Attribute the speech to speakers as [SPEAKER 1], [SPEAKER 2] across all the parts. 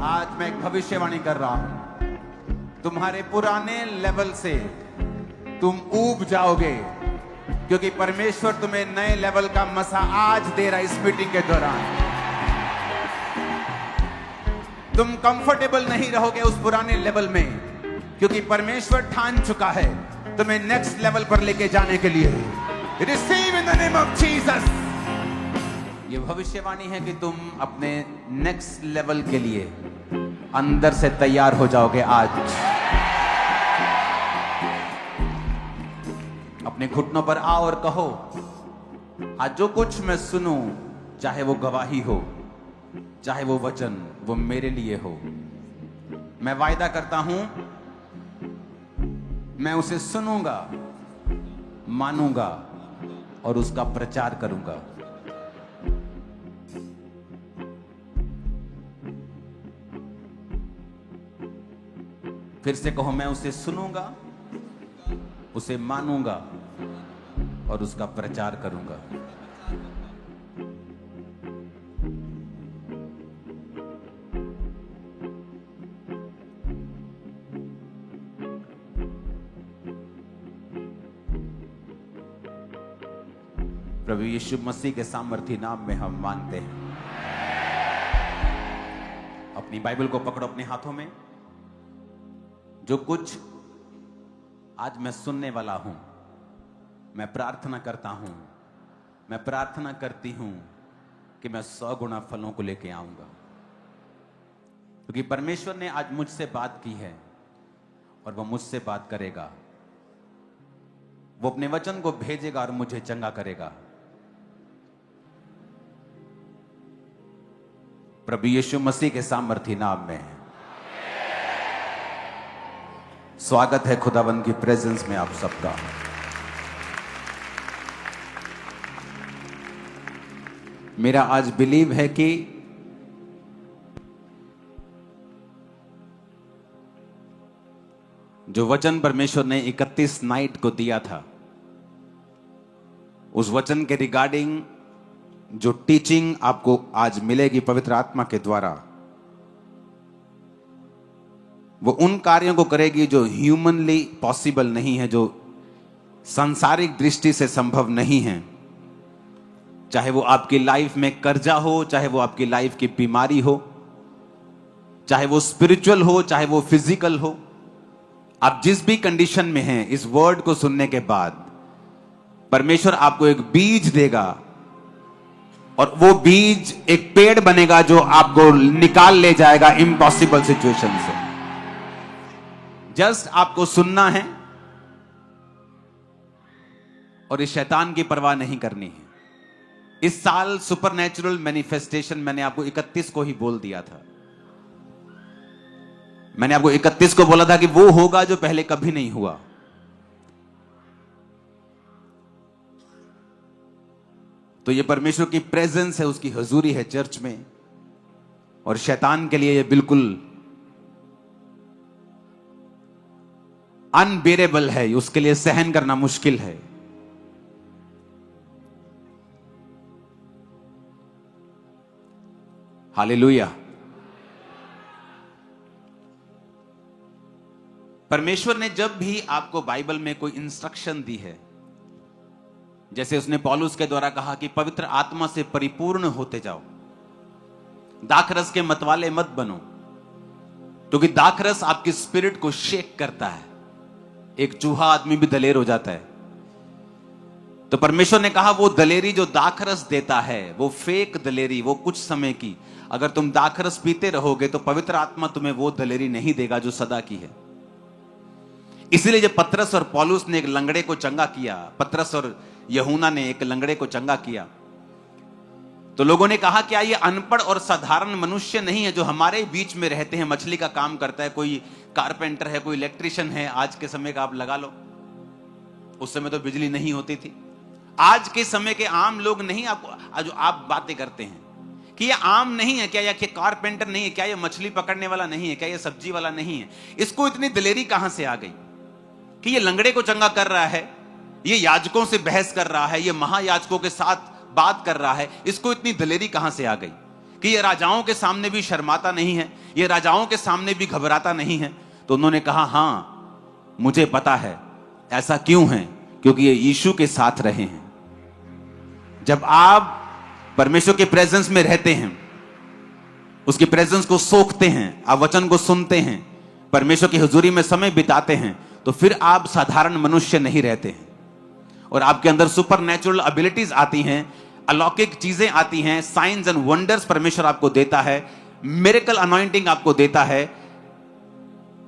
[SPEAKER 1] आज मैं एक भविष्यवाणी कर रहा हूं, तुम्हारे पुराने लेवल से तुम ऊब जाओगे, क्योंकि परमेश्वर तुम्हें नए लेवल का मसा आज दे रहा है। इस मीटिंग के दौरान तुम कंफर्टेबल नहीं रहोगे उस पुराने लेवल में, क्योंकि परमेश्वर ठान चुका है तुम्हें नेक्स्ट लेवल पर लेके जाने के लिए। Receive in the name of Jesus. ये भविष्यवाणी है कि तुम अपने नेक्स्ट लेवल के लिए अंदर से तैयार हो जाओगे। आज अपने घुटनों पर आओ और कहो, आज जो कुछ मैं सुनूं, चाहे वो गवाही हो, चाहे वो वचन, वो मेरे लिए हो। मैं वायदा करता हूं, मैं उसे सुनूंगा, मानूंगा और उसका प्रचार करूंगा। फिर से कहो, मैं उसे सुनूंगा, उसे मानूंगा और उसका प्रचार करूंगा। प्रभु यीशु मसीह के सामर्थी नाम में हम मानते हैं। अपनी बाइबल को पकड़ो अपने हाथों में। जो कुछ आज मैं सुनने वाला हूं, मैं प्रार्थना करता हूं, मैं प्रार्थना करती हूं कि मैं 100 गुना फलों को लेके आऊंगा, क्योंकि परमेश्वर ने आज मुझसे बात की है और वह मुझसे बात करेगा। वो अपने वचन को भेजेगा और मुझे चंगा करेगा। प्रभु यीशु मसीह के सामर्थी नाम में स्वागत है खुदावंद की प्रेजेंस में आप सबका। मेरा आज बिलीव है कि जो वचन परमेश्वर ने 31 नाइट को दिया था, उस वचन के रिगार्डिंग जो टीचिंग आपको आज मिलेगी पवित्र आत्मा के द्वारा, वो उन कार्यों को करेगी जो ह्यूमनली पॉसिबल नहीं है, जो सांसारिक दृष्टि से संभव नहीं है। चाहे वो आपकी लाइफ में कर्जा हो, चाहे वो आपकी लाइफ की बीमारी हो, चाहे वो स्पिरिचुअल हो, चाहे वो फिजिकल हो, आप जिस भी कंडीशन में हैं, इस वर्ड को सुनने के बाद परमेश्वर आपको एक बीज देगा और वो बीज एक पेड़ बनेगा जो आपको निकाल ले जाएगा इम्पॉसिबल सिचुएशन से। जस्ट आपको सुनना है और इस शैतान की परवाह नहीं करनी है। इस साल सुपरनैचुरल मैनिफेस्टेशन मैंने आपको 31 को ही बोल दिया था। मैंने आपको 31 को बोला था कि वो होगा जो पहले कभी नहीं हुआ। तो ये परमेश्वर की प्रेजेंस है, उसकी हुजूरी है चर्च में, और शैतान के लिए ये बिल्कुल अनबेरेबल है, उसके लिए सहन करना मुश्किल है। हालेलुया। परमेश्वर ने जब भी आपको बाइबल में कोई इंस्ट्रक्शन दी है, जैसे उसने पौलुस के द्वारा कहा कि पवित्र आत्मा से परिपूर्ण होते जाओ, दाखरस के मतवाले मत बनो, क्योंकि दाखरस आपकी स्पिरिट को शेक करता है। एक चूहा आदमी भी दलेर हो जाता है। तो परमेश्वर ने कहा वो दलेरी जो दाखरस देता है, वो फेक दलेरी, वो कुछ समय की। अगर तुम दाखरस पीते रहोगे तो पवित्र आत्मा तुम्हें वो दलेरी नहीं देगा जो सदा की है। इसलिए जब पतरस और पौलुस ने एक लंगड़े को चंगा किया, पतरस और यूहन्ना ने एक लंगड़े को चंगा किया, तो लोगों ने कहा क्या ये अनपढ़ और साधारण मनुष्य नहीं है जो हमारे बीच में रहते हैं, मछली का काम करता है, कोई कारपेंटर है, कोई इलेक्ट्रिशियन है। आज के समय का आप लगा लो, उस समय तो बिजली नहीं होती थी। आज के समय के आम लोग नहीं, आपको जो आप बातें करते हैं कि ये आम नहीं है क्या, ये कारपेंटर नहीं है क्या, ये मछली पकड़ने वाला नहीं है क्या, ये सब्जी वाला नहीं है। इसको इतनी दिलेरी कहां से आ गई कि ये लंगड़े को चंगा कर रहा है, ये याजकों से बहस कर रहा है, ये महायाजकों के साथ बात कर रहा है। इसको इतनी दिलेरी कहां से आ गई कि ये राजाओं के सामने भी शर्माता नहीं है, ये राजाओं के सामने भी घबराता नहीं है। तो उन्होंने कहा, हां मुझे पता है। ऐसा क्यों है? क्योंकि ये यीशु के साथ रहे हैं। जब आप परमेश्वर के प्रेजेंस में रहते हैं, उसकी प्रेजेंस को सोखते हैं, आप वचन को सुनते हैं, परमेश्वर की हुजूरी में समय बिताते हैं, तो फिर आप साधारण मनुष्य नहीं रहते हैं और आपके अंदर सुपरनैचुरल एबिलिटीज आती हैं, अलौकिक चीजें आती हैं, साइंस एंड वंडर्स परमेश्वर आपको देता है, मिरेकल अनॉइंटिंग आपको देता है।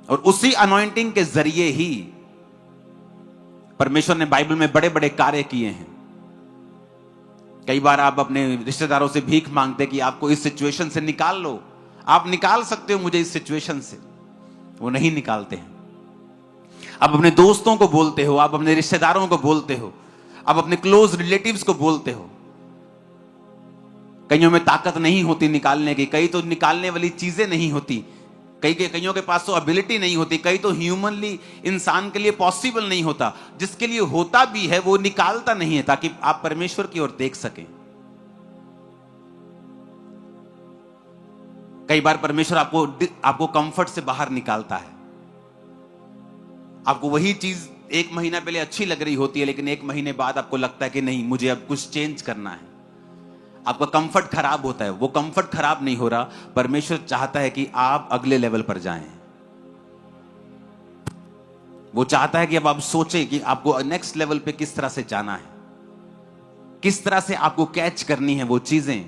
[SPEAKER 1] और उसी अनॉइंटिंग के जरिए ही परमेश्वर ने बाइबल में बड़े बड़े कार्य किए हैं। कई बार आप अपने रिश्तेदारों से भीख मांगते कि आपको इस सिचुएशन से निकाल लो, आप निकाल सकते हो मुझे इस सिचुएशन से, वो नहीं निकालते हैं। आप अपने दोस्तों को बोलते हो, आप अपने रिश्तेदारों को बोलते हो, आप अपने क्लोज रिलेटिव्स को बोलते हो। कईयों में ताकत नहीं होती निकालने की, कई तो निकालने वाली चीजें नहीं होती, कईयों के पास तो एबिलिटी नहीं होती, कई तो ह्यूमनली इंसान के लिए पॉसिबल नहीं होता, जिसके लिए होता भी है वो निकालता नहीं है ताकि आप परमेश्वर की ओर देख सकें। कई बार परमेश्वर आपको कंफर्ट से बाहर निकालता है। आपको वही चीज एक महीना पहले अच्छी लग रही होती है, लेकिन एक महीने बाद आपको लगता है कि नहीं, मुझे अब कुछ चेंज करना है। आपका कंफर्ट खराब होता है। वो कंफर्ट खराब नहीं हो रहा, परमेश्वर चाहता है कि आप अगले लेवल पर जाएं। वो चाहता है कि अब आप सोचें कि आपको नेक्स्ट लेवल पे किस तरह से जाना है, किस तरह से आपको कैच करनी है वो चीजें।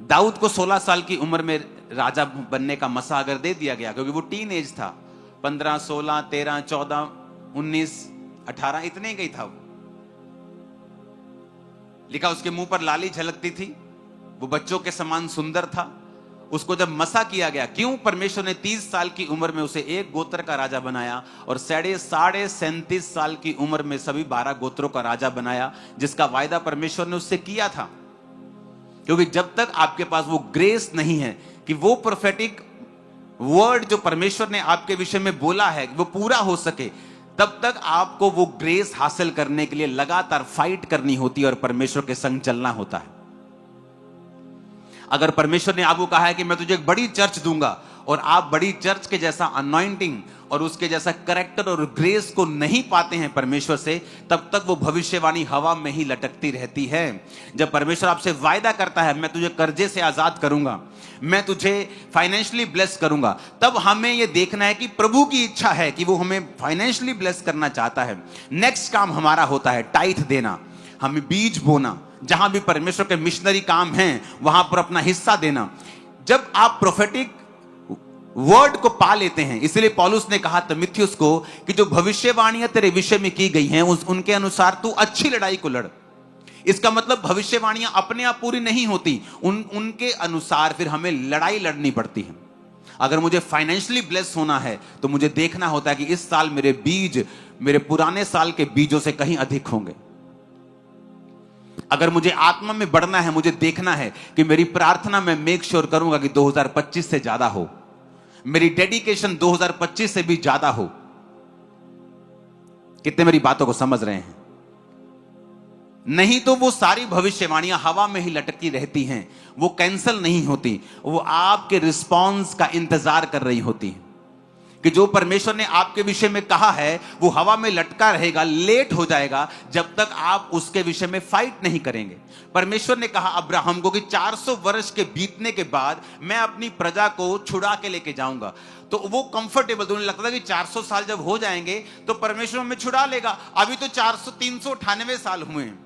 [SPEAKER 1] दाऊद को 16 साल की उम्र में राजा बनने का मसा अगर दे दिया गया, क्योंकि वो टीन एज था, 15, 16, 13, 14, 19, 18 इतने गई था। लिखा उसके मुंह पर लाली झलकती थी, वो बच्चों के समान सुंदर था। उसको जब मसा किया गया, क्यों? परमेश्वर ने 30 साल की उम्र में उसे एक गोत्र का राजा बनाया और 37.5 साल की उम्र में सभी 12 गोत्रों का राजा बनाया, जिसका वायदा परमेश्वर ने उससे किया था। क्योंकि जब तक आपके पास वो ग्रेस नहीं है कि वो प्रोफेटिक वर्ड जो परमेश्वर ने आपके विषय में बोला है वो पूरा हो सके, तब तक आपको वो ग्रेस हासिल करने के लिए लगातार फाइट करनी होती है और परमेश्वर के संग चलना होता है। अगर परमेश्वर ने आपको कहा है कि मैं तुझे एक बड़ी चर्च दूंगा और आप बड़ी चर्च के जैसा अनॉइंटिंग और उसके जैसा कैरेक्टर और ग्रेस को नहीं पाते हैं परमेश्वर से, तब तक वो भविष्यवाणी हवा में ही लटकती रहती है। जब परमेश्वर आपसे वायदा करता है मैं तुझे कर्जे से आजाद करूंगा, मैं तुझे फाइनेंशियली ब्लेस करूंगा, तब हमें यह देखना है कि प्रभु की इच्छा है कि वो हमें फाइनेंशियली ब्लेस करना चाहता है। नेक्स्ट काम हमारा होता है टाइथ देना, हमें बीज बोना, जहां भी परमेश्वर के मिशनरी काम हैं वहां पर अपना हिस्सा देना। जब आप प्रोफेटिक वर्ड को पा लेते हैं, इसलिए पौलुस ने कहा तीमुथियुस को कि जो भविष्यवाणियां तेरे विषय में की गई हैं उनके अनुसार तू अच्छी लड़ाई को लड़। इसका मतलब भविष्यवाणियां अपने आप पूरी नहीं होती, उनके अनुसार फिर हमें लड़ाई लड़नी पड़ती है। अगर मुझे फाइनेंशियली ब्लेस होना है तो मुझे देखना होता है कि इस साल मेरे बीज मेरे पुराने साल के बीजों से कहीं अधिक होंगे। अगर मुझे आत्मा में बढ़ना है, मुझे देखना है कि मेरी प्रार्थना में मेक श्योर करूंगा कि 2025 से ज्यादा हो, मेरी डेडिकेशन 2025 से भी ज्यादा हो। कितने मेरी बातों को समझ रहे हैं? नहीं तो वो सारी भविष्यवाणियां हवा में ही लटकी रहती हैं, वो कैंसिल नहीं होती, वो आपके रिस्पॉन्स का इंतजार कर रही होती हैं कि जो परमेश्वर ने आपके विषय में कहा है वो हवा में लटका रहेगा, लेट हो जाएगा जब तक आप उसके विषय में फाइट नहीं करेंगे। परमेश्वर ने कहा अब्राहम को कि 400 वर्ष के बीतने के बाद मैं अपनी प्रजा को छुड़ा के लेके जाऊंगा। तो वो कंफर्टेबल, तो उन्हें लगता था कि 400 साल जब हो जाएंगे तो परमेश्वर हमें छुड़ा लेगा। अभी तो 398 साल हुए हैं।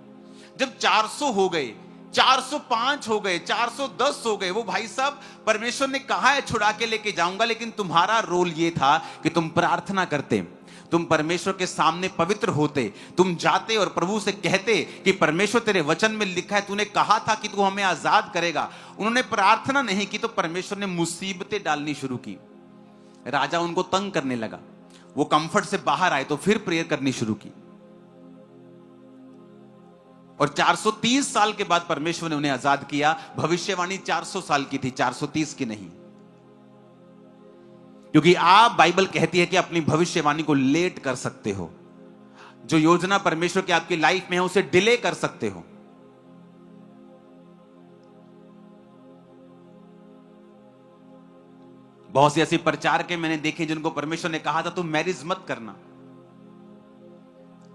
[SPEAKER 1] जब 400 हो गए, 405 हो गए, 410 हो गए, वो भाई साहब परमेश्वर ने कहा है छुड़ा के लेके जाऊंगा, लेकिन तुम्हारा रोल ये था कि तुम प्रार्थना करते, तुम परमेश्वर के सामने पवित्र होते, तुम जाते और प्रभु से कहते कि परमेश्वर तेरे वचन में लिखा है, तूने कहा था कि तू हमें आजाद करेगा। उन्होंने प्रार्थना नहीं की तो परमेश्वर ने मुसीबतें डालनी शुरू की, राजा उनको तंग करने लगा। वो कंफर्ट से बाहर आए तो फिर प्रेयर करनी शुरू की और 430 साल के बाद परमेश्वर ने उन्हें आजाद किया। भविष्यवाणी 400 साल की थी, 430 की नहीं, क्योंकि आप, बाइबल कहती है कि अपनी भविष्यवाणी को लेट कर सकते हो। जो योजना परमेश्वर की आपकी लाइफ में है उसे डिले कर सकते हो। बहुत सी ऐसी प्रचार के मैंने देखे जिनको परमेश्वर ने कहा था तुम मैरिज मत करना,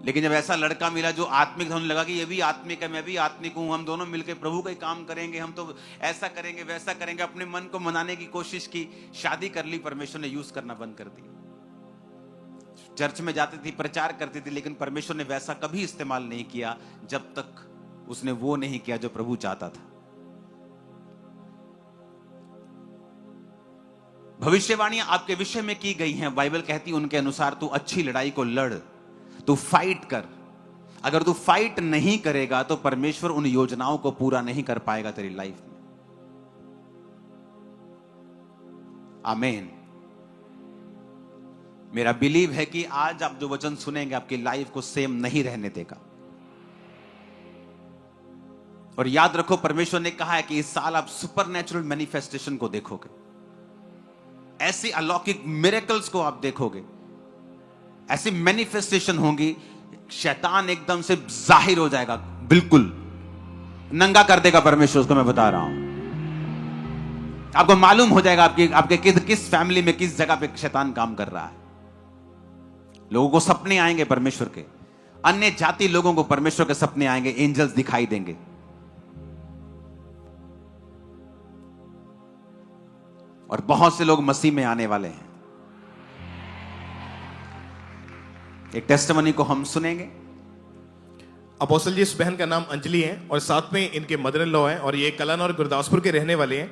[SPEAKER 1] लेकिन जब ऐसा लड़का मिला जो आत्मिक था, उन्हें लगा कि ये भी आत्मिक है, मैं भी आत्मिक हूं, हम दोनों मिलकर प्रभु का ही काम करेंगे, हम तो ऐसा करेंगे वैसा करेंगे, अपने मन को मनाने की कोशिश की, शादी कर ली, परमेश्वर ने यूज करना बंद कर दी। चर्च में जाती थी, प्रचार करती थी, लेकिन परमेश्वर ने वैसा कभी इस्तेमाल नहीं किया जब तक उसने वो नहीं किया जो प्रभु चाहता था। भविष्यवाणियां आपके विषय में की गई हैं, बाइबल कहती है उनके अनुसार तू अच्छी लड़ाई को लड़, तू फाइट कर। अगर तू फाइट नहीं करेगा तो परमेश्वर उन योजनाओं को पूरा नहीं कर पाएगा तेरी लाइफ में। आमीन। मेरा बिलीव है कि आज आप जो वचन सुनेंगे आपकी लाइफ को सेम नहीं रहने देगा। और याद रखो, परमेश्वर ने कहा है कि इस साल आप सुपरनैचुरल मैनिफेस्टेशन को देखोगे, ऐसी अलौकिक मिरेकल्स को आप देखोगे, ऐसी मैनिफेस्टेशन होंगी, शैतान एकदम से जाहिर हो जाएगा, बिल्कुल नंगा कर देगा परमेश्वर उसको, मैं बता रहा हूं। आपको मालूम हो जाएगा आपके किस फैमिली में किस जगह पे शैतान काम कर रहा है। लोगों को सपने आएंगे परमेश्वर के, अन्य जाति लोगों को परमेश्वर के सपने आएंगे, एंजल्स दिखाई देंगे। और बहुत से लोग मसीह में आने वाले हैं। एक टेस्टिमनी को हम सुनेंगे।
[SPEAKER 2] अपोस्टल जी, इस बहन का नाम अंजलि है और साथ में इनके मदर इन लॉ हैं और ये कलन और गुरदासपुर के रहने वाले हैं।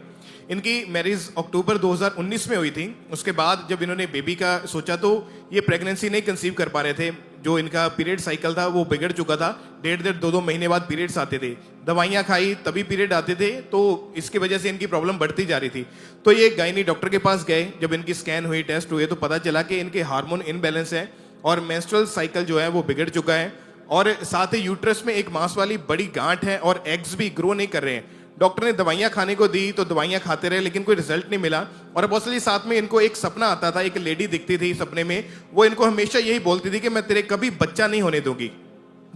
[SPEAKER 2] इनकी मैरिज अक्टूबर 2019 में हुई थी। उसके बाद जब इन्होंने बेबी का सोचा तो ये प्रेगनेंसी नहीं कंसीव कर पा रहे थे। जो इनका पीरियड साइकिल था वो बिगड़ चुका था, 1.5-2 महीने बाद पीरियड्स आते थे, दवाइयाँ खाई तभी पीरियड आते थे, तो इसकी वजह से इनकी प्रॉब्लम बढ़ती जा रही थी। तो ये गायनी डॉक्टर के पास गए, जब इनकी स्कैन हुई, टेस्ट हुए, तो पता चला कि इनके हार्मोन इनबैलेंस है और मेंस्ट्रुअल साइकिल जो है वो बिगड़ चुका है और साथ ही यूट्रस में एक मांस वाली बड़ी गांठ है और एग्स भी ग्रो नहीं कर रहे हैं। डॉक्टर ने दवाइयां खाने को दी तो दवाइयां खाते रहे लेकिन कोई रिजल्ट नहीं मिला। और बहुत सारी साथ में इनको एक सपना आता था, एक लेडी दिखती थी सपने में, वो इनको हमेशा यही बोलती थी कि मैं तेरे कभी बच्चा नहीं होने दूंगी,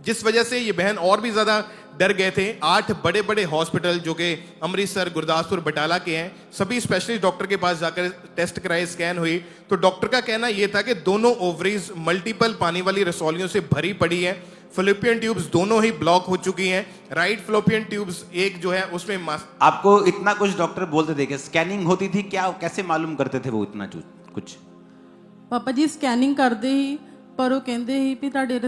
[SPEAKER 2] जिस वजह से ये बहन और भी ज्यादा डर गए थे। 8 बड़े बड़े हॉस्पिटल जो कि अमृतसर, गुरदासपुर, बटाला के हैं, सभी स्पेशलिस्ट डॉक्टर के पास जाकर टेस्ट कराए, स्कैन हुई, तो डॉक्टर का कहना यह था कि दोनों ओवरीज मल्टीपल पानी वाली रसौलियों से भरी पड़ी है, फिलिपियन ट्यूब्स दोनों ही ब्लॉक हो चुकी हैं, राइट फिलिपियन ट्यूब्स एक जो है उसमें
[SPEAKER 1] आपको इतना कुछ डॉक्टर बोलते थे, स्कैनिंग होती थी क्या, कैसे मालूम करते थे वो इतना कुछ?
[SPEAKER 3] पापा जी स्कैनिंग करते ही, पर वो कहते ही भी ਤੁਹਾਡੇ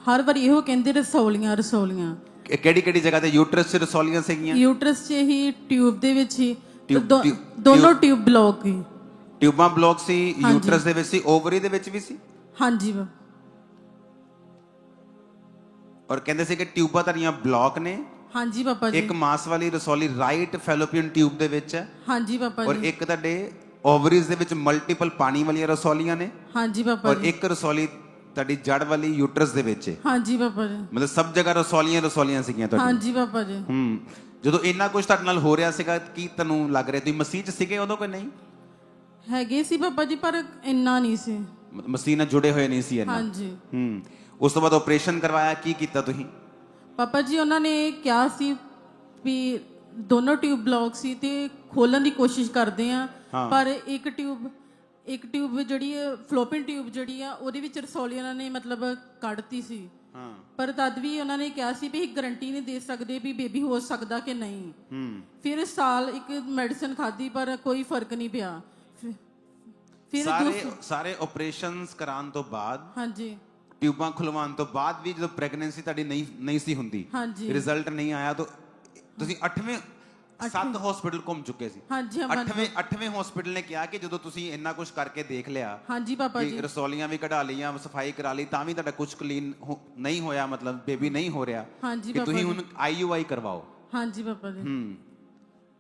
[SPEAKER 3] हर बार ਇਹੋ ਕਹਿੰਦੇ ਰਸੌਲੀਆਂ ਰਸੌਲੀਆਂ।
[SPEAKER 1] ਕਿਹੜੀ ਜਗ੍ਹਾ ਤੇ? ਯੂਟਰਸ ਚ ਰਸੌਲੀਆਂ ਸੀਗੀਆਂ?
[SPEAKER 3] ਯੂਟਰਸ 'ਚ ਹੀ ਟਿਊਬ ਦੇ ਵਿੱਚ ਹੀ ਦੋਨੋਂ ਟਿਊਬ ਬਲੌਕ ਹੀ।
[SPEAKER 1] ਟਿਊਬਾਂ ਬਲੌਕ ਸੀ ਯੂਟਰਸ ਦੇ ਵਿੱਚ ਸੀ, ਓਵਰੀ ਦੇ ਵਿੱਚ ਵੀ ਸੀ?
[SPEAKER 3] ਹਾਂਜੀ।
[SPEAKER 1] ਔਰ ਕਹਿੰਦੇ ਸੀ ਕਿ ਟਿਊਬਾਂ ਤੁਹਾਡੀਆਂ ਬਲੌਕ ਨੇ? ਹਾਂਜੀ
[SPEAKER 3] ਪਾਪਾ ਜੀ।
[SPEAKER 1] ਇੱਕ ਮਾਸ ਵਾਲੀ ਰਸੌਲੀ ਰਾਈਟ ਫੈਲੋਪੀਅਨ ਟਿਊਬ ਦੇ ਵਿੱਚ ਹੈ?
[SPEAKER 3] ਹਾਂਜੀ ਪਾਪਾ ਜੀ।
[SPEAKER 1] ਔਰ ਇੱਕ ਤੁਹਾਡੇ ਓਵਰੀਜ਼ ਦੇ ਵਿੱਚ ਮਲਟੀਪਲ ਪਾਣੀ ਵਾਲੀਆਂ ਰਸੌਲੀਆਂ ਨੇ? ਹਾਂਜੀ ਪਾਪਾ ਜੀ। ਔਰ ਇੱਕ ਰਸੌਲੀ ਤੁਹਾਡੀ ਜੜ ਵਾਲੀ ਯੂਟਰਸ ਦੇ ਵਿੱਚ ਹੈ? ਹਾਂਜੀ ਪਾਪਾ ਜੀ। ਮਤਲਬ ਸਭ ਜਗ੍ਹਾ ਰਸੌਲੀਆਂ ਸੀਗੀਆਂ ਤੁਹਾਡੀ? ਹਾਂਜੀ ਪਾਪਾ ਜੀ। ਜਦੋਂ ਇੰਨਾ ਕੁਝ ਤੁਹਾਡੇ ਨਾਲ ਹੋ ਰਿਹਾ ਸੀਗਾ, ਕੀ ਤੁਹਾਨੂੰ ਲੱਗ ਰਿਹਾ ਤੁਸੀਂ ਮਸੀਹ 'ਚ ਸੀਗੇ ਉਦੋਂ ਕਿ ਨਹੀਂ?
[SPEAKER 3] ਹੈਗੇ ਸੀ ਪਾਪਾ ਜੀ, ਪਰ ਇੰਨਾ ਨਹੀਂ ਸੀ,
[SPEAKER 1] ਮਸੀਹ ਨਾਲ ਜੁੜੇ ਹੋਏ ਨਹੀਂ ਸੀ ਇੰਨਾ।
[SPEAKER 3] ਹਾਂਜੀ।
[SPEAKER 1] ਉਸ ਤੋਂ ਬਾਅਦ ਆਪਰੇਸ਼ਨ ਕਰਵਾਇਆ, ਕੀ ਕੀਤਾ ਤੁਸੀਂ?
[SPEAKER 3] ਪਾਪਾ ਜੀ ਉਹਨਾਂ ਨੇ ਕਿਹਾ ਸੀ ਵੀ ਦੋਨੋਂ ਟਿਊਬ ਬਲੌਕ ਸੀ ਤੇ ਖੋਲਣ ਦੀ ਕੋਸ਼ਿਸ਼ ਕਰਦੇ ਆ, ਪਰ ਇੱਕ ਟਿਊਬ ਜਿਹੜੀ ਫਲੋਪੀਨ ਟਿਊਬ ਜਿਹੜੀ ਆ ਉਹਦੇ ਵਿੱਚ ਰਸੌਲੀ ਉਹਨਾਂ ਨੇ ਮਤਲਬ ਕੱਢਤੀ ਸੀ। ਪਰ ਤਦ ਵੀ ਉਹਨਾਂ ਨੇ ਕਿਹਾ ਸੀ ਵੀ ਗਾਰੰਟੀ ਨਹੀਂ ਦੇ ਸਕਦੇ ਵੀ ਬੇਬੀ ਹੋ ਸਕਦਾ ਕਿ ਨਹੀਂ। ਫਿਰ ਸਾਲ ਇੱਕ ਮੈਡੀਸਿਨ ਖਾਧੀ ਪਰ ਕੋਈ ਫਰਕ ਨਹੀਂ ਪਿਆ। ਫਿਰ
[SPEAKER 1] ਸਾਰੇ ਆਪਰੇਸ਼ਨਸ ਕਰਾਉਣ ਤੋਂ ਬਾਅਦ,
[SPEAKER 3] ਹਾਂਜੀ,
[SPEAKER 1] ਟਿਊਬਾਂ ਖੁਲਵਾਉਣ ਤੋਂ ਬਾਅਦ ਵੀ ਜਦੋਂ ਪ੍ਰੈਗਨੈਂਸੀ ਤੁਹਾਡੀ ਨਹੀਂ ਸੀ ਹੁੰਦੀ, ਰਿਜ਼ਲਟ ਨਹੀਂ ਆਇਆ, ਤਾਂ ਤੁਸੀਂ 7 ਹਸਪੀਟਲ ਘੁੰਮ ਚੁੱਕੇ ਸੀ। 8ਵੇਂ ਹਸਪੀਟਲ ਨੇ ਕਿਹਾ ਕਿ ਜਦੋਂ ਤੁਸੀਂ ਇੰਨਾ ਕੁਝ ਕਰਕੇ ਦੇਖ ਲਿਆ, ਹਾਂਜੀ ਪਾਪਾ ਜੀ, ਰਸੌਲੀਆਂ ਵੀ ਕਢਾ ਲਈਆਂ, ਸਫਾਈ ਕਰਾ ਲਈ, ਤਾਂ ਵੀ ਤੁਹਾਡਾ ਕੁਝ ਕਲੀਨ ਨਹੀਂ ਹੋਇਆ, ਮਤਲਬ ਬੇਬੀ ਨਹੀਂ ਹੋ ਰਿਹਾ, ਕਿ ਤੁਸੀਂ ਹੁਣ IUI ਕਰਵਾਓ। ਹਾਂਜੀ ਪਾਪਾ ਜੀ।